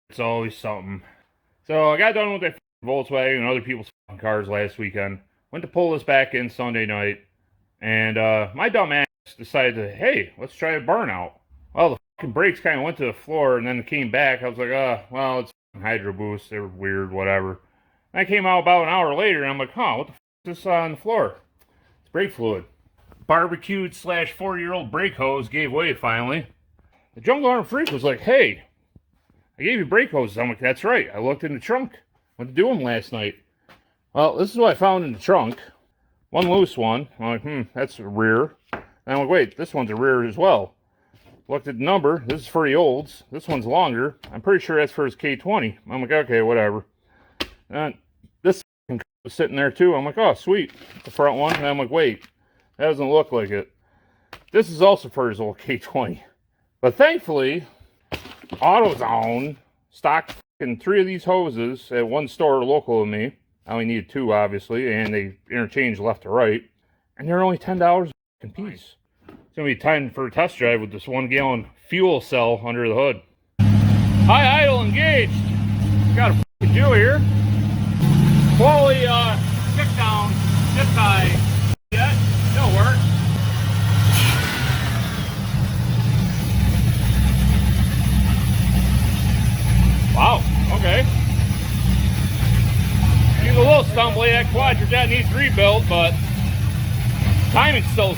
It's always something. So I got done with that Volkswagen and other people's cars last weekend. Went to pull this back in Sunday night. And my dumb ass decided to, hey, let's try a burnout. Well, the fucking brakes kind of went to the floor and then came back. I was like, well, it's hydro boost. They were weird, whatever. And I came out about an hour later and I'm like, what the fuck is this on the floor? It's brake fluid. Barbecued / 4-year-old brake hose gave way finally. The jungle arm freak was like, hey, I gave you brake hoses. I'm like, that's right. I looked in the trunk. Went to do them last night. Well, this is what I found in the trunk. One loose one. I'm like, that's a rear. And I'm like, wait, this one's a rear as well. Looked at the number. This is for the olds. This one's longer. I'm pretty sure that's for his K20. I'm like, okay, whatever. And this was sitting there too. I'm like, oh, sweet. The front one. And I'm like, wait, that doesn't look like it. This is also for his old K20. But thankfully, AutoZone stocked 3 of these hoses at one store local to me. I only needed 2, obviously, and they interchanged left to right. And they're only $10 a piece. It's going to be time for a test drive with this 1-gallon fuel cell under the hood. High idle engaged. Got a f***ing Jew here. Quality stick down, zip tie. Yeah, it'll work. Wow, okay. He's a little stumbly. That quadrant needs rebuilt, but timing's still.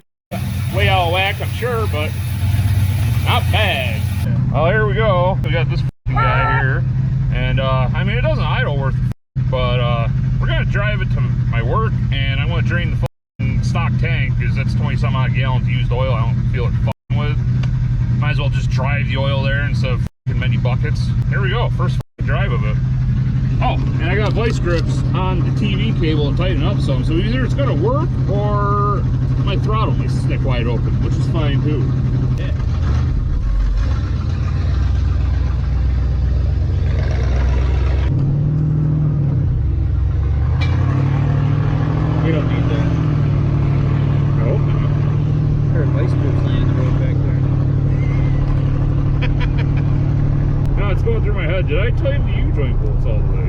way out of whack, I'm sure, but not bad. Well, here we go. We got this guy here, and I mean, it doesn't idle worth, but we're gonna drive it to my work, and I want to drain the stock tank because that's 20 some odd gallons of used oil. I don't feel it fucking with. Might as well just drive the oil there instead of many buckets. Here we go, first drive of it. Oh, and I got vice grips on the TV cable to tighten up some, so either it's gonna work or my throttle may stick wide open, which is fine too. Yeah. We don't need that. Nope. There are vice grips laying the road back there. No, it's going through my head. Did I tighten the U-joint bolts all the way?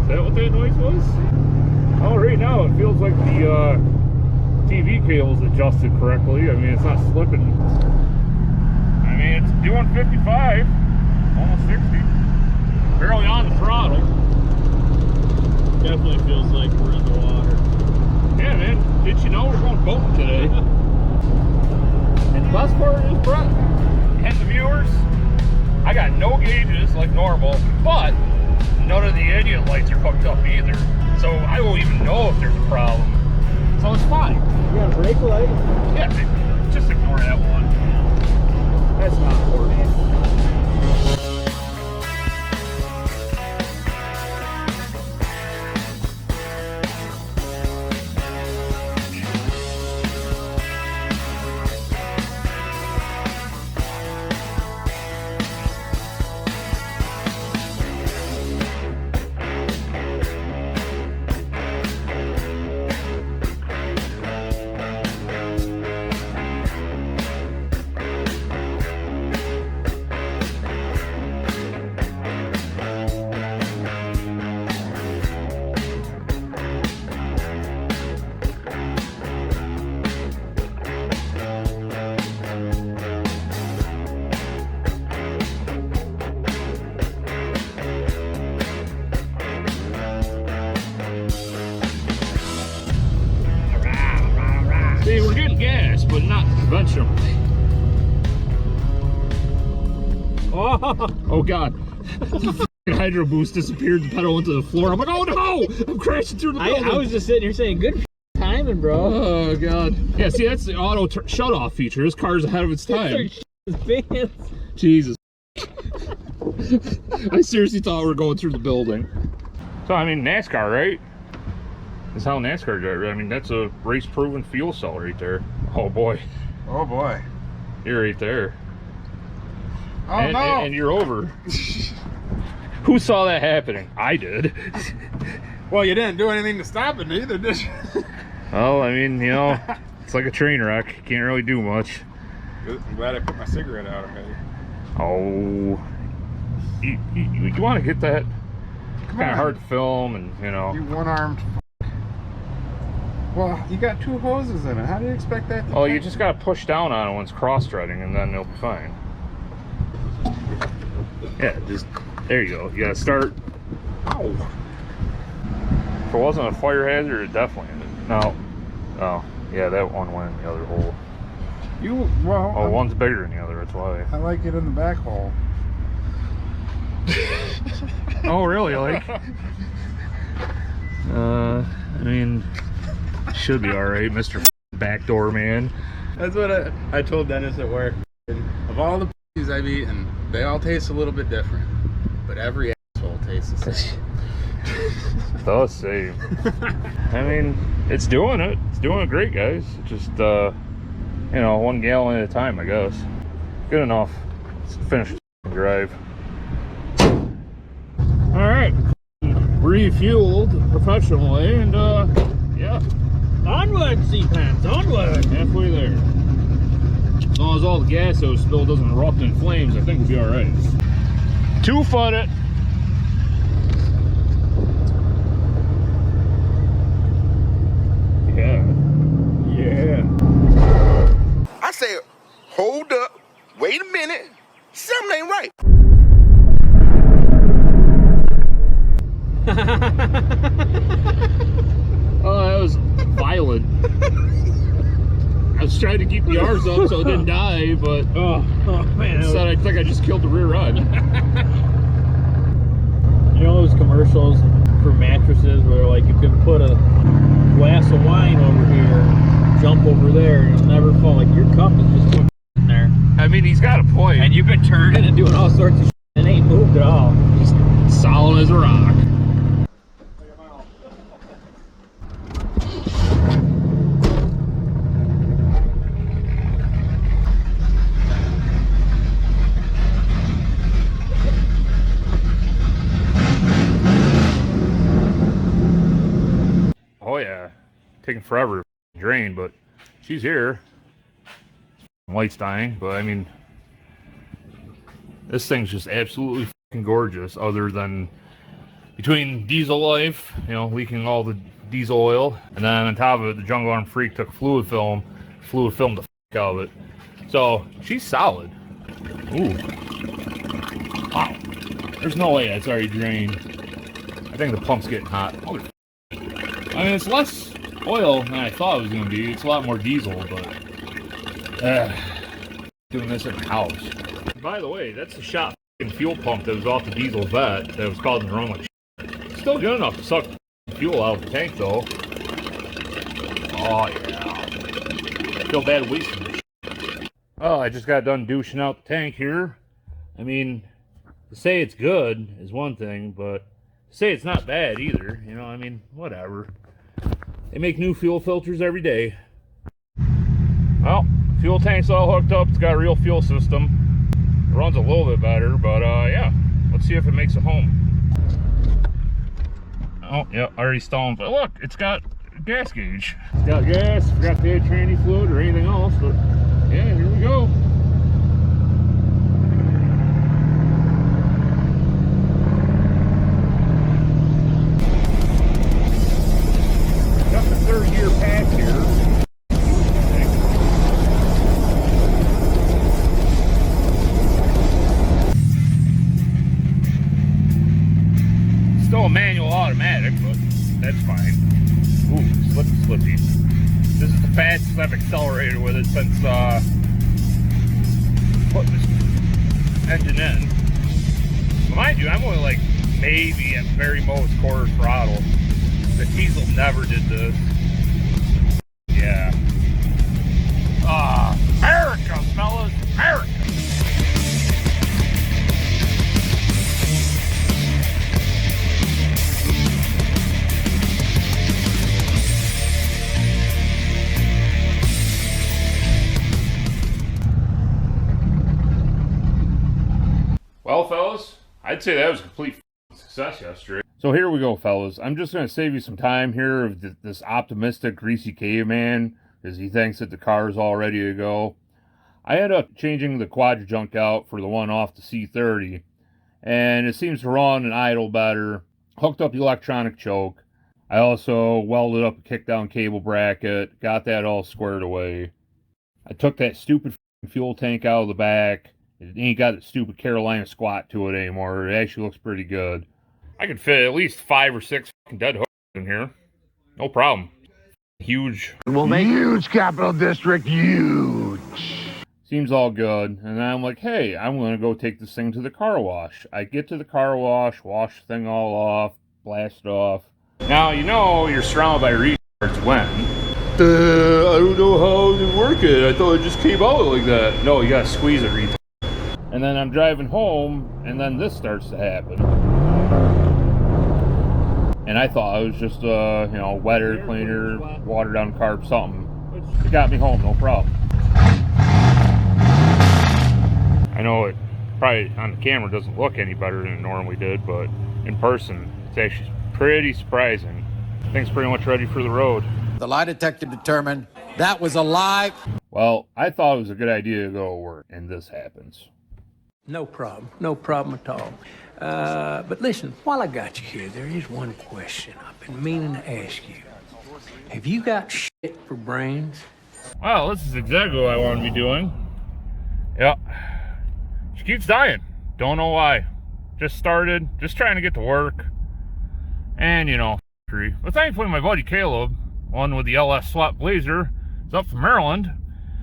Is that what that noise was? Oh, right now it feels like the TV cable's adjusted correctly. I mean, it's not slipping. I mean, it's doing 55, almost 60. Barely on the throttle. Definitely feels like we're in the water. Yeah, man. Did you know we're going boating today? And the best part is, Brett, and the viewers, I got no gauges like normal, but none of the idiot lights are hooked up either. So I won't even know if there's a problem. So it's fine. You got a brake light? Yeah, just ignore that one. That's not important. See, we're getting gas, but not conventionally. Oh God. The hydro boost disappeared, the pedal went to the floor. I'm like, oh no! I'm crashing through the building. I was just sitting here saying, good timing, bro. Oh God. Yeah, see, that's the auto shut-off feature. This car's ahead of its time. Jesus. I seriously thought we were going through the building. So, I mean, NASCAR, right? That's how NASCAR drives. I mean, that's a race-proven fuel cell right there. Oh boy. Oh boy. You're right there. Oh and, no! And you're over. Who saw that happening? I did. Well, you didn't do anything to stop it either, did you? Well, I mean, you know, it's like a train wreck. You can't really do much. I'm glad I put my cigarette out already. Oh. You want to get that? Kind of hard to film, and you know. You one-armed. Well, you got two hoses in it. How do you expect that to Oh, you just got to push down on it when it's cross-threading, and then it'll be fine. Yeah, just, there you go. You got to start. Ow. If it wasn't a fire hazard, it definitely ended. No. Oh, yeah, that one went in the other hole. Well. Oh, one's bigger than the other, that's why. I like it in the back hole. Oh, really? Like? I mean, should be alright, Mr. Backdoor Man. That's what I told Dennis at work. Of all the p***s I've eaten, they all taste a little bit different. But every asshole tastes the same. The same. I mean, it's doing it. It's doing it great, guys. Just, you know, 1 gallon at a time, I guess. Good enough. Let's finish the drive. Alright. Refueled professionally, and, yeah. Onward, C-Pans, onward! Halfway there. As long as all the gas that was spilled doesn't erupt in flames, I think we'll be alright. 2-foot it. Yeah. Yeah. I say, hold up, wait a minute, something ain't right. Oh, that was violent. I was was trying to keep the R's up so it didn't die, but oh man, instead I think I just killed the rear end. You know those commercials for mattresses where like you can put a glass of wine over here, jump over there, and it'll never fall. Like your cup is just put in there. I mean, he's got a point. And you've been turning and doing all sorts of shit and it ain't moved at all. Just solid as a rock. Oh yeah, taking forever to drain, but she's here. Light's dying, but I mean, this thing's just absolutely fucking gorgeous. Other than between diesel life, you know, leaking all the diesel oil, and then on top of it, the Jungle Arm Freak took fluid film the fuck out of it. So she's solid. Ooh, wow. There's no way that's already drained. I think the pump's getting hot. I mean, it's less oil than I thought it was going to be. It's a lot more diesel, but doing this in the house. By the way, that's the shop fuel pump that was off the diesel vet that was causing the run like shit. Still good enough to suck fuel out of the tank, though. Oh, yeah. Feel bad wasting this shit. Well, I just got done douching out the tank here. I mean, to say it's good is one thing, but to say it's not bad either. You know, I mean, whatever. They make new fuel filters every day. Well, fuel tank's all hooked up. It's got a real fuel system. It runs a little bit better, but yeah. Let's see if it makes it home. Oh, yeah, already stalling. But look, it's got a gas gauge. It's got gas. Forgot to add tranny fluid or anything else, but yeah, here we go. Got the third gear pass here. Still a manual automatic, but that's fine. Ooh, slippy. This is the fastest I've accelerated with it since putting this engine in. But mind you, I'm only like maybe at very most quarter throttle. The diesel never did this. Yeah. America, fellas, America. Well, fellas, I'd say that was a complete success yesterday. So here we go, fellas. I'm just going to save you some time here of this optimistic greasy caveman because he thinks that the car is all ready to go. I ended up changing the quad junk out for the one off the C30, and it seems to run and idle better. Hooked up the electronic choke. I also welded up a kickdown cable bracket, got that all squared away. I took that stupid fuel tank out of the back. It ain't got that stupid Carolina squat to it anymore. It actually looks pretty good. I could fit at least 5 or 6 dead hooks in here. No problem. Huge. We'll make huge capital district huge. Seems all good. And then I'm like, hey, I'm going to go take this thing to the car wash. I get to the car wash, wash the thing all off, blast it off. Now, you know you're surrounded by restarts when? I don't know how to work it. I thought it just came out like that. No, you got to squeeze it, retard. And then I'm driving home, and then this starts to happen. And I thought it was just you know, wet air cleaner, water down carb, something. It got me home, no problem. I know it probably on the camera doesn't look any better than it normally did, but in person, it's actually pretty surprising. Thing's pretty much ready for the road. The lie detector determined that was a lie. Well, I thought it was a good idea to go to work, and this happens. No problem at all. But listen, while I got you here, there is one question I've been meaning to ask you. Have you got shit for brains? Well, this is exactly what I want to be doing. Yep. She keeps dying. Don't know why. Just started, just trying to get to work. And, you know, but thankfully my buddy Caleb, one with the LS SWAT Blazer, is up from Maryland.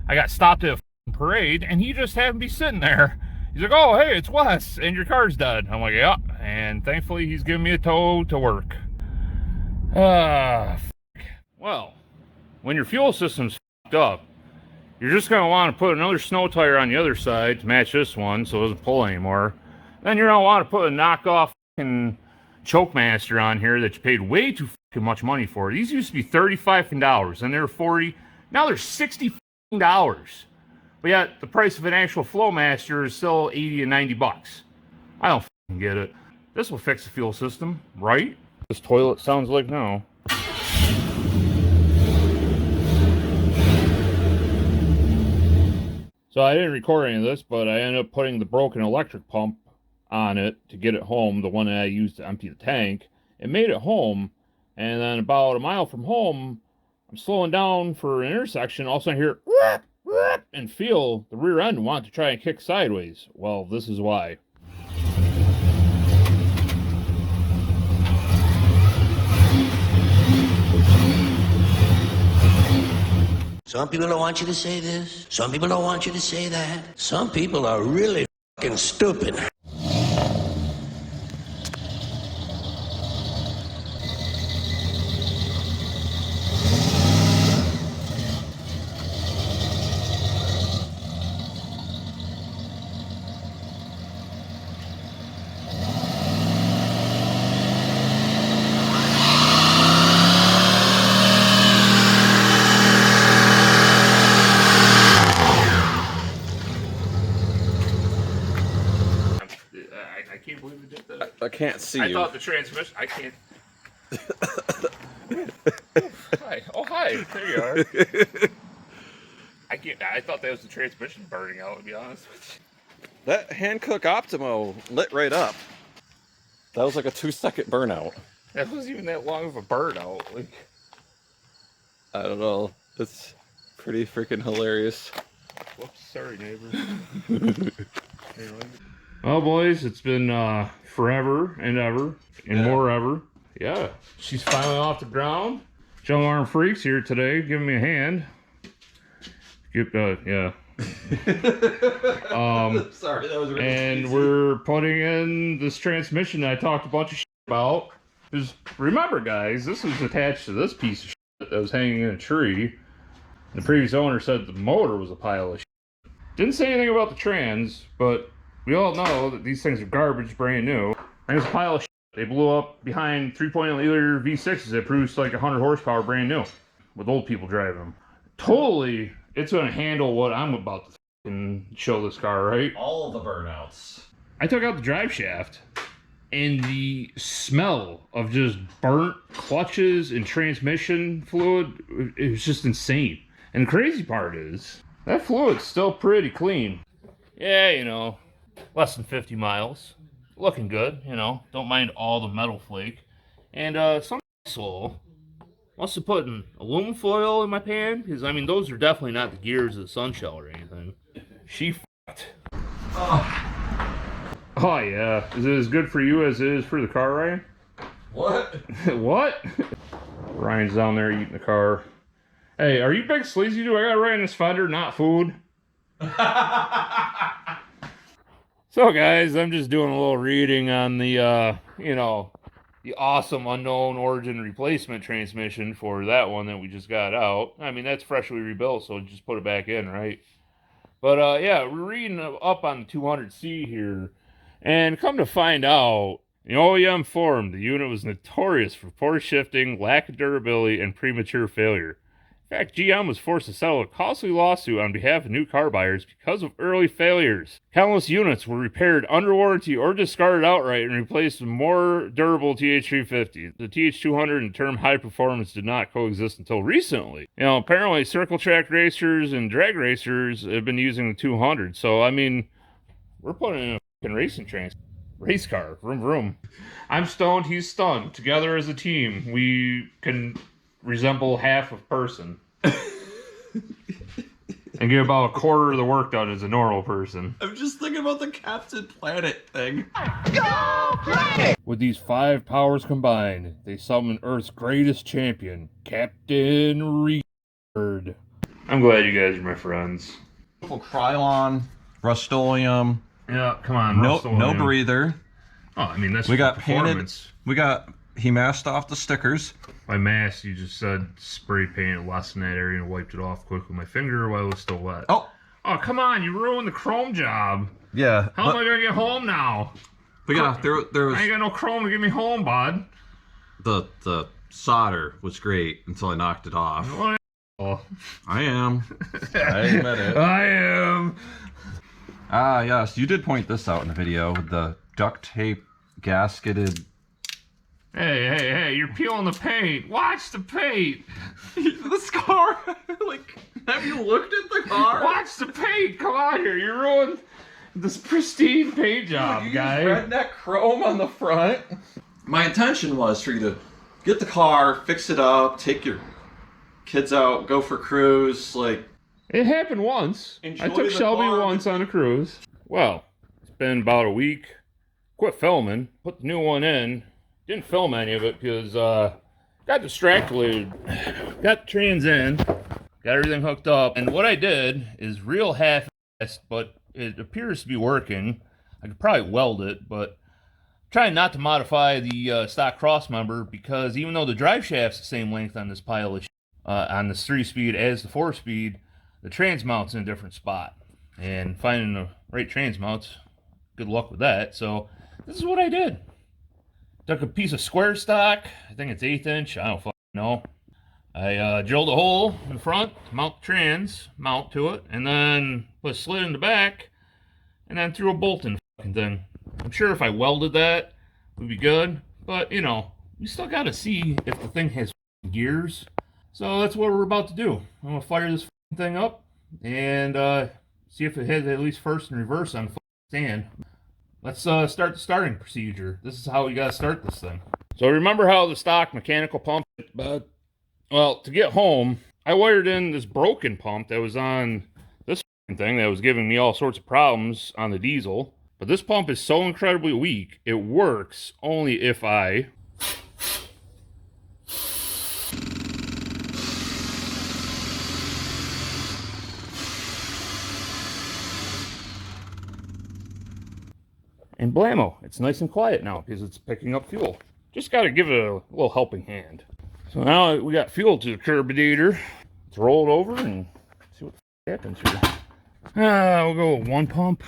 I got stopped at a parade, and he just happened to be sitting there. He's like, oh, hey, it's Wes, and your car's dead. I'm like, yeah, and thankfully he's giving me a tow to work. Well, when your fuel system's f***ed up, you're just going to want to put another snow tire on the other side to match this one so it doesn't pull anymore. Then you're going to want to put a knockoff f***ing choke master on here that you paid way too f***ing much money for. These used to be $35, and they were $40. Now they're $60. But yet, the price of an actual Flowmaster is still $80 and $90. I don't f***ing get it. This will fix the fuel system, right? This toilet sounds like now. So I didn't record any of this, but I ended up putting the broken electric pump on it to get it home, the one that I used to empty the tank. It made it home, and then about a mile from home, I'm slowing down for an intersection, all of a sudden I hear whoop, whoop, and feel the rear end want to try and kick sideways. Well, this is why. Some people don't want you to say this. Some people don't want you to say that. Some people are really fucking stupid. I can't believe it did that. I can't see I you. thought the transmission. I can't. Hi. Oh, hi. There you are. I can't. I thought that was the transmission burning out, to be honest with you. That Hankook Optimo lit right up. That was like a 2-second burnout. That wasn't even that long of a burnout. Like, I don't know. It's pretty freaking hilarious. whoops. Sorry, neighbor. Well, boys, it's been forever and ever and more ever. Yeah, she's finally off the ground. Jungle Arm Freaks here today, giving me a hand. Yeah. Sorry, that was really and easy. We're putting in this transmission that I talked a bunch of shit about. Because remember, guys, this was attached to this piece of shit that was hanging in a tree. The previous owner said the motor was a pile of shit. Didn't say anything about the trans, but we all know that these things are garbage, brand new. And it's a pile of shit. They blew up behind 3.8 liter V6s that produced like 100 horsepower brand new, with old people driving them. Totally, it's going to handle what I'm about to fucking show this car, right? All of the burnouts. I took out the drive shaft, and the smell of just burnt clutches and transmission fluid, it was just insane. And the crazy part is, that fluid's still pretty clean. Yeah, you know, less than 50 miles. Looking good, you know. Don't mind all the metal flake. And some asshole wants to put an aluminum foil in my pan, because, I mean, those are definitely not the gears of the Sunshell or anything. She f***ed. Oh, yeah. Is it as good for you as it is for the car, Ryan? What? What? Ryan's down there eating the car. Hey, are you big sleazy? Do I gotta write in this fender, not food? So, guys, I'm just doing a little reading on the, you know, the awesome unknown origin replacement transmission for that one that we just got out. I mean, that's freshly rebuilt, so just put it back in, right? But, yeah, we're reading up on the 200C here. And come to find out, in OEM form, the unit was notorious for poor shifting, lack of durability, and premature failure. In fact, GM was forced to settle a costly lawsuit on behalf of new car buyers because of early failures. Countless units were repaired under warranty or discarded outright and replaced with more durable TH350. The TH200 and the term high performance did not coexist until recently. You know, apparently circle track racers and drag racers have been using the 200. So, I mean, we're putting in a fucking racing race car. Vroom, vroom. I'm stoned, he's stunned. Together as a team, we can resemble half a person and get about a quarter of the work done as a normal person. I'm just thinking about the Captain Planet thing. Go Planet! With these 5 powers combined, they summon Earth's greatest champion, Captain Reard. I'm glad you guys are my friends. Krylon, Rust-Oleum. Yeah, come on. No breather. Oh, I mean, that's we got performance. He masked off the stickers. By mask, you just said spray paint less in that area and wiped it off quick with my finger while it was still wet. Oh, come on! You ruined the chrome job. Yeah. How am I gonna get home now? But yeah, there was. I ain't got no chrome to get me home, bud. The solder was great until I knocked it off. Oh. I am. I admit it. I am. Ah, yes, you did point this out in the video with the duct tape gasketed. Hey, you're peeling the paint. Watch the paint. This car, like, have you looked at the car? Watch the paint. Come on here. You ruined this pristine paint job, guy. Redneck chrome on the front. My intention was for you to get the car, fix it up, take your kids out, go for a cruise, like. It happened once. I took Shelby once on a cruise. Well, it's been about a week. Quit filming. Put the new one in. Didn't film any of it because got distracted. Got the trans in. Got everything hooked up. And what I did is real half-assed, but it appears to be working. I could probably weld it, but I'm trying not to modify the stock cross member because even though the drive shaft's the same length on this pile of on this 3-speed as the 4-speed, the trans mount's in a different spot. And finding the right trans mounts, good luck with that. So this is what I did. Took a piece of square stock, I think it's 1/8 inch, I don't fucking know. I drilled a hole in the front to mount the trans mount to it, and then put a slit in the back, and then threw a bolt in the fucking thing. I'm sure if I welded that, it would be good, but you know, we still gotta see if the thing has gears. So that's what we're about to do. I'm gonna fire this thing up and see if it has at least first and reverse on the stand. Let's start the starting procedure. This is how we gotta start this thing. So remember how the stock mechanical pump, well, to get home, I wired in this broken pump that was on this thing that was giving me all sorts of problems on the diesel. But this pump is so incredibly weak, it works only if I and blammo, it's nice and quiet now because it's picking up fuel. Just got to give it a little helping hand. So now we got fuel to the carburetor. Let's roll it over and see what the happens here. We'll go with one pump.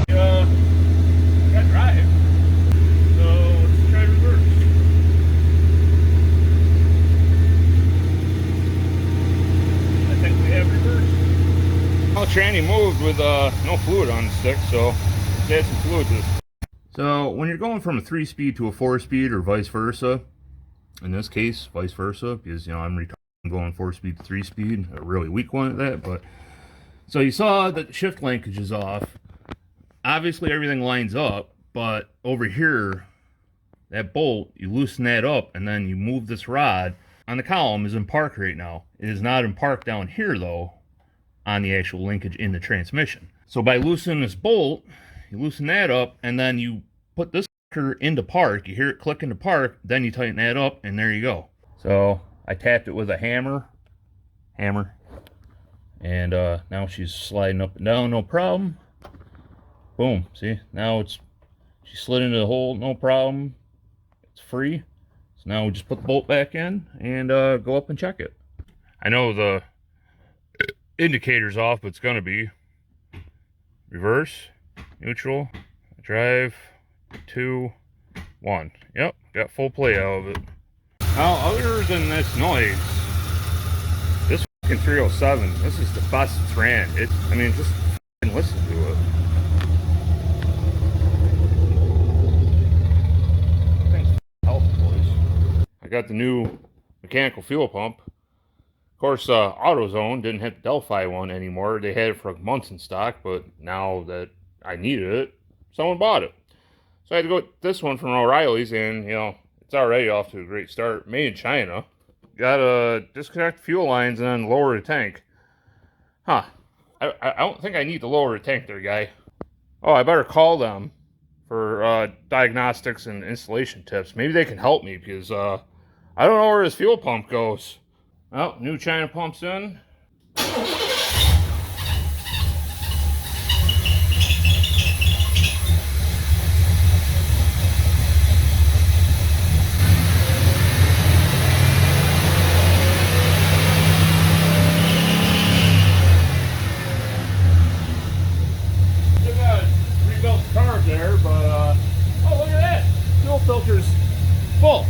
Got drive. So let's try reverse. I think we have reverse. Well, tranny moved with no fluid on the stick, so let's add some fluid to this. So when you're going from a 3-speed to a 4-speed or vice versa, in this case, vice versa, because, you know, I'm going 4-speed to 3-speed, a really weak one at that, but so you saw that the shift linkage is off. Obviously everything lines up, but over here, that bolt, you loosen that up and then you move this rod. On the column is in park right now. It is not in park down here though, on the actual linkage in the transmission. So by loosening this bolt, you loosen that up and then you put this into park. You hear it click into park, then you tighten that up and there you go. So I tapped it with a hammer, and now she's sliding up and down, no problem. Boom, see, now she slid into the hole, no problem. It's free. So now we just put the bolt back in and go up and check it. I know the indicator's off, but it's gonna be reverse, neutral, drive, 2, 1. Yep, got full play out of it. Now, other than this noise, this fucking 307, this is the best trend. I mean, just fucking listen to it. Thing's helpful, boys. I got the new mechanical fuel pump. Of course, AutoZone didn't have the Delphi one anymore. They had it for months in stock, but now that I needed it, someone bought it. So I had to go with this one from O'Reilly's, and, you know, it's already off to a great start. Made in China. Got to disconnect fuel lines and then lower the tank. Huh. I don't think I need to lower the tank there, guy. Oh, I better call them for diagnostics and installation tips. Maybe they can help me because I don't know where this fuel pump goes. Well, new China pump's in. There, but oh, look at that, fuel filter's full.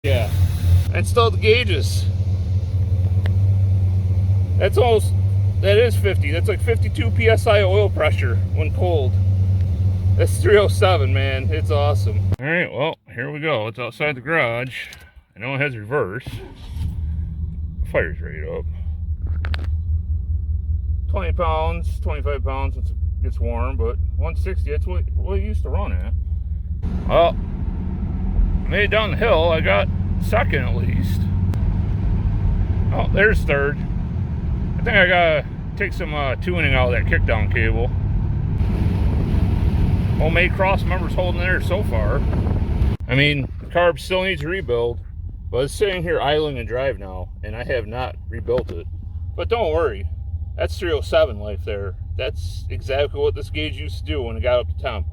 Yeah, I installed the gauges. That is 50. That's like 52 psi oil pressure when cold. That's 307, man. It's awesome. All right, well, here we go. It's outside the garage. I know it has reverse. Fire's right up. 20 pounds, 25 pounds. Gets warm, but 160, that's what it used to run at. Well, made it down the hill. I got second at least. Oh, there's third. I think I gotta take some tuning out of that kickdown cable. Homemade cross members holding there so far. I mean, the carb still needs a rebuild, but it's sitting here idling and drive now, and I have not rebuilt it. But don't worry, that's 307 life there. That's exactly what this gauge used to do when it got up to temp.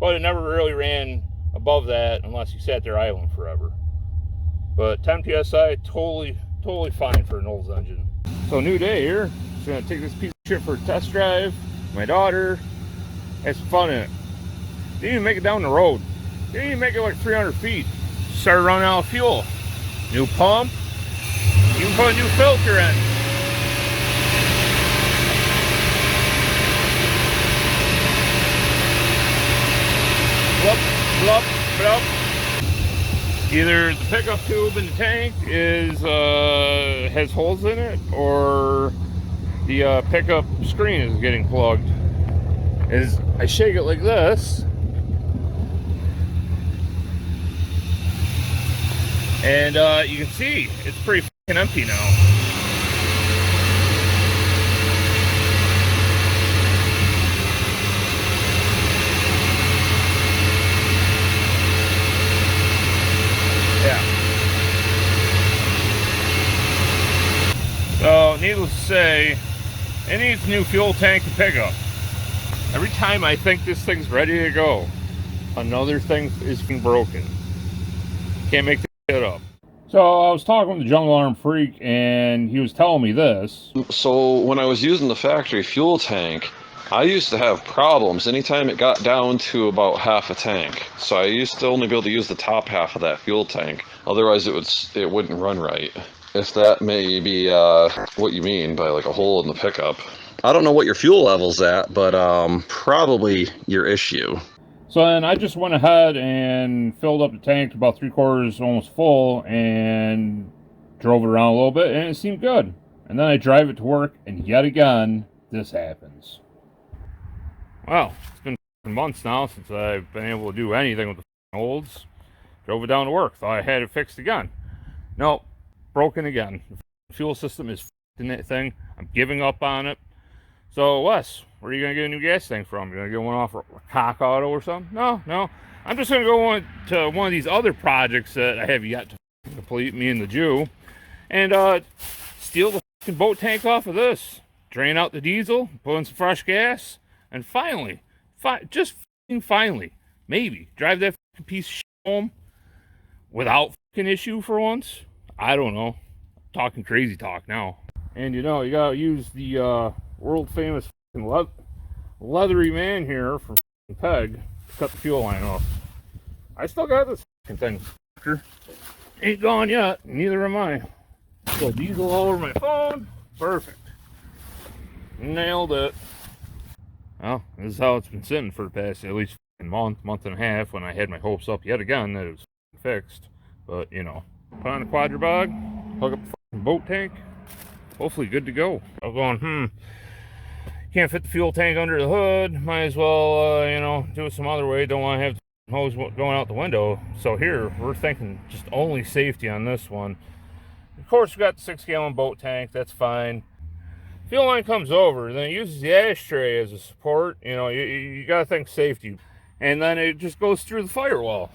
But it never really ran above that unless you sat there idling forever. But 10 PSI, totally fine for an Olds engine. So new day here. Just gonna take this piece of shit for a test drive. My daughter had some fun in it. Didn't even make it down the road. Didn't even make it like 300 feet. Started running out of fuel. New pump. Even put a new filter in. Blup, blup, blup. Either the pickup tube in the tank has holes in it, or the pickup screen is getting plugged. As I shake it like this, and you can see it's pretty fucking empty now. So, needless to say, it needs a new fuel tank and pickup. Every time I think this thing's ready to go, another thing is broken. Can't make this shit up. So, I was talking with the Jungle Arm Freak, and he was telling me this. So, when I was using the factory fuel tank, I used to have problems anytime it got down to about half a tank. So, I used to only be able to use the top half of that fuel tank. Otherwise, it wouldn't run right. If that may be what you mean by like a hole in the pickup. I don't know what your fuel level's at, but probably your issue. So then I just went ahead and filled up the tank to about 3/4 almost full and drove it around a little bit, and it seemed good. And then I drive it to work, and yet again, this happens. Well, it's been months now since I've been able to do anything with the Olds. Drove it down to work, thought I had it fixed again. Nope. Broken again. The fuel system is in that thing. I'm giving up on it. So, Wes, where are you going to get a new gas tank from? You're going to get one off Cock Auto or something? No. I'm just going to go to one of these other projects that I have yet to complete, me and the Jew, and steal the boat tank off of this. Drain out the diesel, put in some fresh gas, and finally, just finally, maybe, drive that piece of shit home without issue for once. I don't know. Talking crazy talk now. And you know, you gotta use the world famous leathery man here from Peg to cut the fuel line off. I still got this thing. Ain't gone yet. Neither am I. So diesel all over my phone. Perfect. Nailed it. Well, this is how it's been sitting for the past at least month and a half, when I had my hopes up yet again that it was fixed. But you know. Put on the quadribog, plug up the boat tank, hopefully good to go. I'm going, can't fit the fuel tank under the hood, might as well, you know, do it some other way. Don't want to have the hose going out the window. So here, we're thinking just only safety on this one. Of course, we got the 6-gallon boat tank, that's fine. fuel line comes over, then it uses the ashtray as a support. You know, you gotta think safety. And then it just goes through the firewall,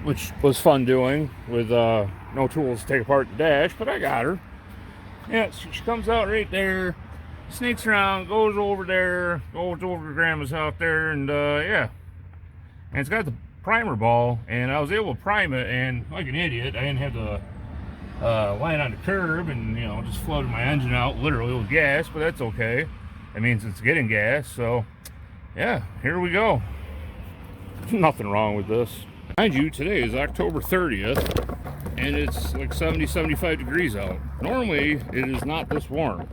which was fun doing with no tools to take apart the dash, but I got her. Yeah, so she comes out right there, sneaks around, goes over there, goes over to grandma's out there, and yeah. And it's got the primer ball, and I was able to prime it, and like an idiot, I didn't have to line on the curb, and you know, just floated my engine out literally with gas, but that's okay. That means it's getting gas, so yeah, here we go. Nothing wrong with this. Mind you, today is October 30th, and it's like 70, 75 degrees out. Normally, it is not this warm.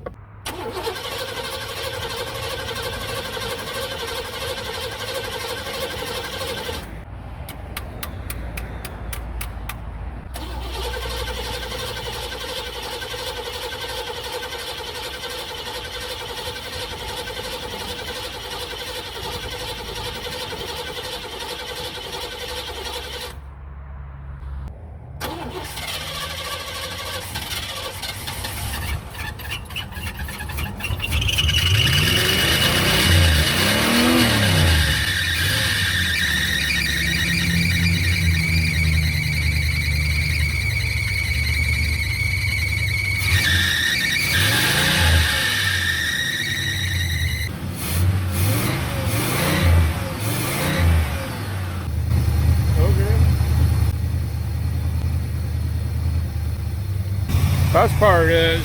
Best part is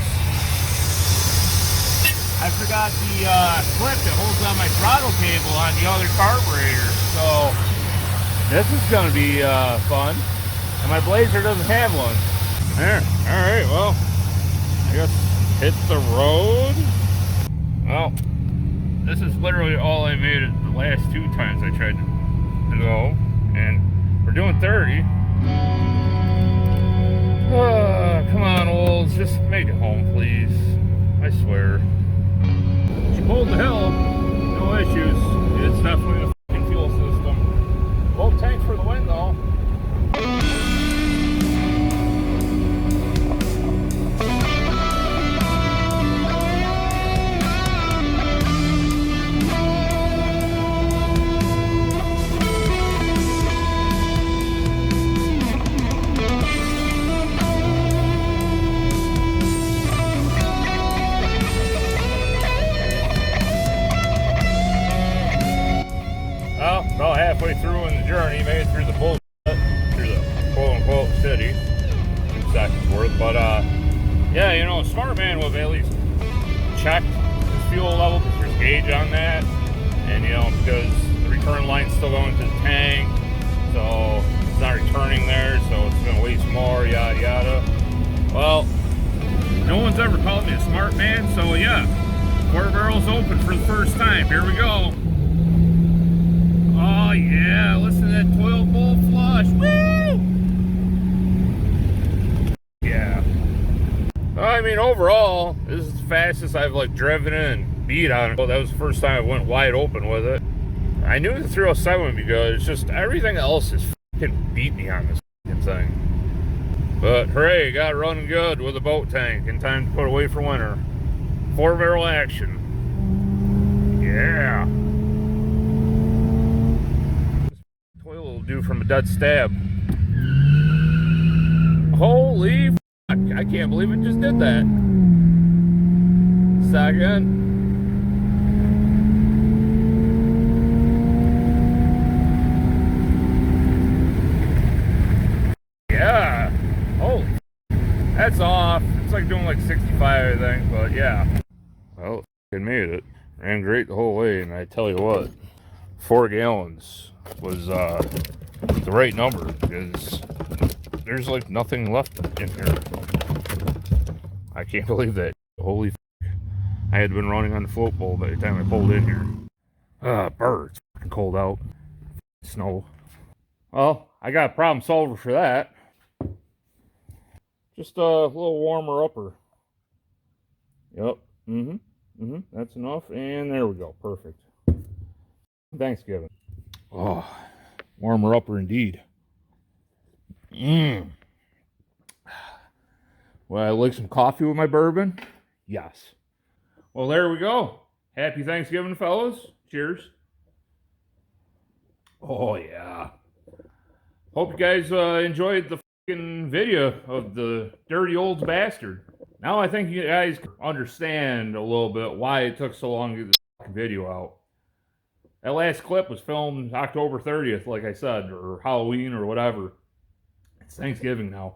I forgot the clip that holds on my throttle cable on the other carburetor, so this is going to be fun. And my Blazer doesn't have one. There. All right. Well, I guess hit the road. Well, this is literally all I made it the last 2 times I tried to go, and we're doing 30. Come on, Olds, just make it home, please. I swear. She pulled the hill, no issues. It's definitely the fucking fuel system. Both tanks for the win, though. About halfway through in the journey, made it through the bullshit, through the quote-unquote city, 2 seconds worth. But yeah, you know, a smart man would have at least checked his fuel level, because there's a gauge on that, and you know, because the return line's still going to the tank, so it's not returning there, so it's going to waste more, yada yada. Well, no one's ever called me a smart man, so yeah, 4 barrels open for the first time. Here we go. Oh yeah, listen to that 12-bolt flush. Woo! Yeah. I mean, overall, this is the fastest I've like driven it and beat on it. Well, that was the first time I went wide open with it. I knew the 307 would be good. It's just everything else is fucking beat me on this fucking thing. But hooray, got running good with a boat tank in time to put away for winter. 4-barrel action. Yeah. Do from a dead stab. Holy fuck, I can't believe it just did that. Second. Yeah. Holy fuck. That's off. It's like doing like 65, I think, but yeah. Well, it made it. Ran great the whole way, and I tell you what, 4 gallons was the right number, because there's like nothing left in here. I can't believe that. Holy fuck. I had been running on the float bowl by the time I pulled in here. Birds. It's fucking cold out. Snow. Well, I got a problem solver for that. Just a little warmer upper. Yep. That's enough. And there we go. Perfect. Thanksgiving. Oh, warmer upper indeed. Would I like some coffee with my bourbon? Yes. Well, there we go. Happy Thanksgiving, fellas. Cheers. Oh, yeah. Hope you guys enjoyed the fucking video of the dirty old bastard. Now I think you guys understand a little bit why it took so long to get this fucking video out. That last clip was filmed October 30th, like I said, or Halloween or whatever. It's Thanksgiving now.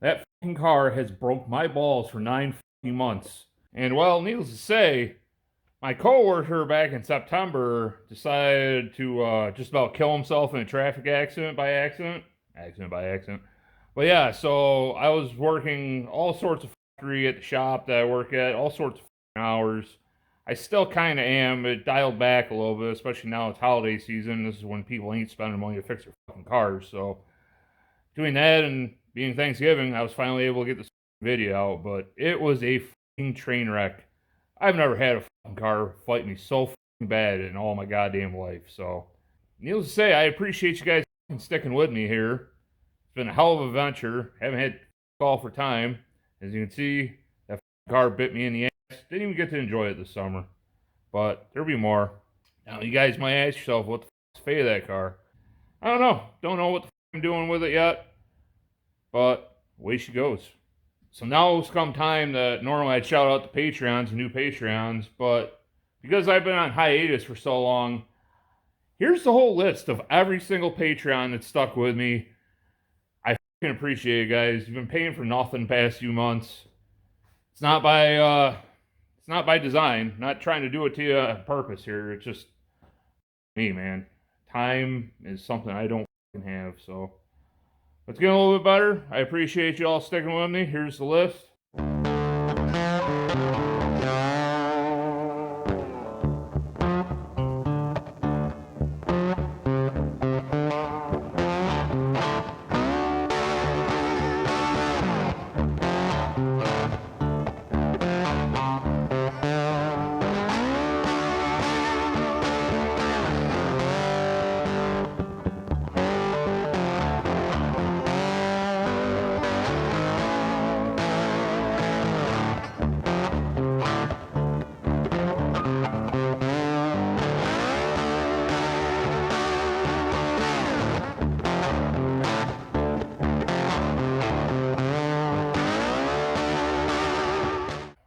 That fucking car has broke my balls for 9 fucking months. And well, needless to say, my coworker back in September decided to just about kill himself in a traffic accident by accident. But yeah, so I was working all sorts of factory at the shop that I work at, all sorts of hours. I still kind of am. It dialed back a little bit, especially now it's holiday season. This is when people ain't spending money to fix their fucking cars. So doing that and being Thanksgiving, I was finally able to get this video out, but it was a fucking train wreck. I've never had a fucking car fight me so fucking bad in all my goddamn life. So needless to say, I appreciate you guys sticking with me here. It's been a hell of an adventure. Haven't had all for time. As you can see, that car bit me in the ass. Didn't even get to enjoy it this summer. But there'll be more. Now, you guys might ask yourself, what the f*** is fate of that car? I don't know. Don't know what the f*** I'm doing with it yet. But away she goes. So now it's come time that normally I'd shout out the Patreons and new Patreons. But because I've been on hiatus for so long, here's the whole list of every single Patreon that stuck with me. I fucking appreciate it, guys. You've been paying for nothing the past few months. It's not by design. Not trying to do it to you on purpose here. It's just me, man. Time is something I don't fucking have. So let's get a little bit better. I appreciate you all sticking with me. Here's the list.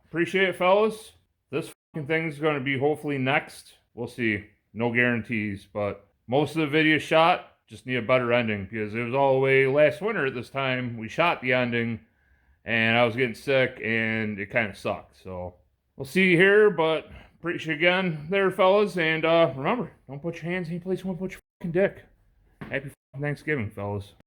Appreciate it, fellas. This fucking thing's going to be hopefully next. We'll see. No guarantees, but most of the video shot. Just need a better ending because it was all the way last winter at this time. We shot the ending and I was getting sick and it kind of sucked. So we'll see you here, but appreciate you again there, fellas. And remember, don't put your hands any place you want to put your fucking dick. Happy fucking Thanksgiving, fellas.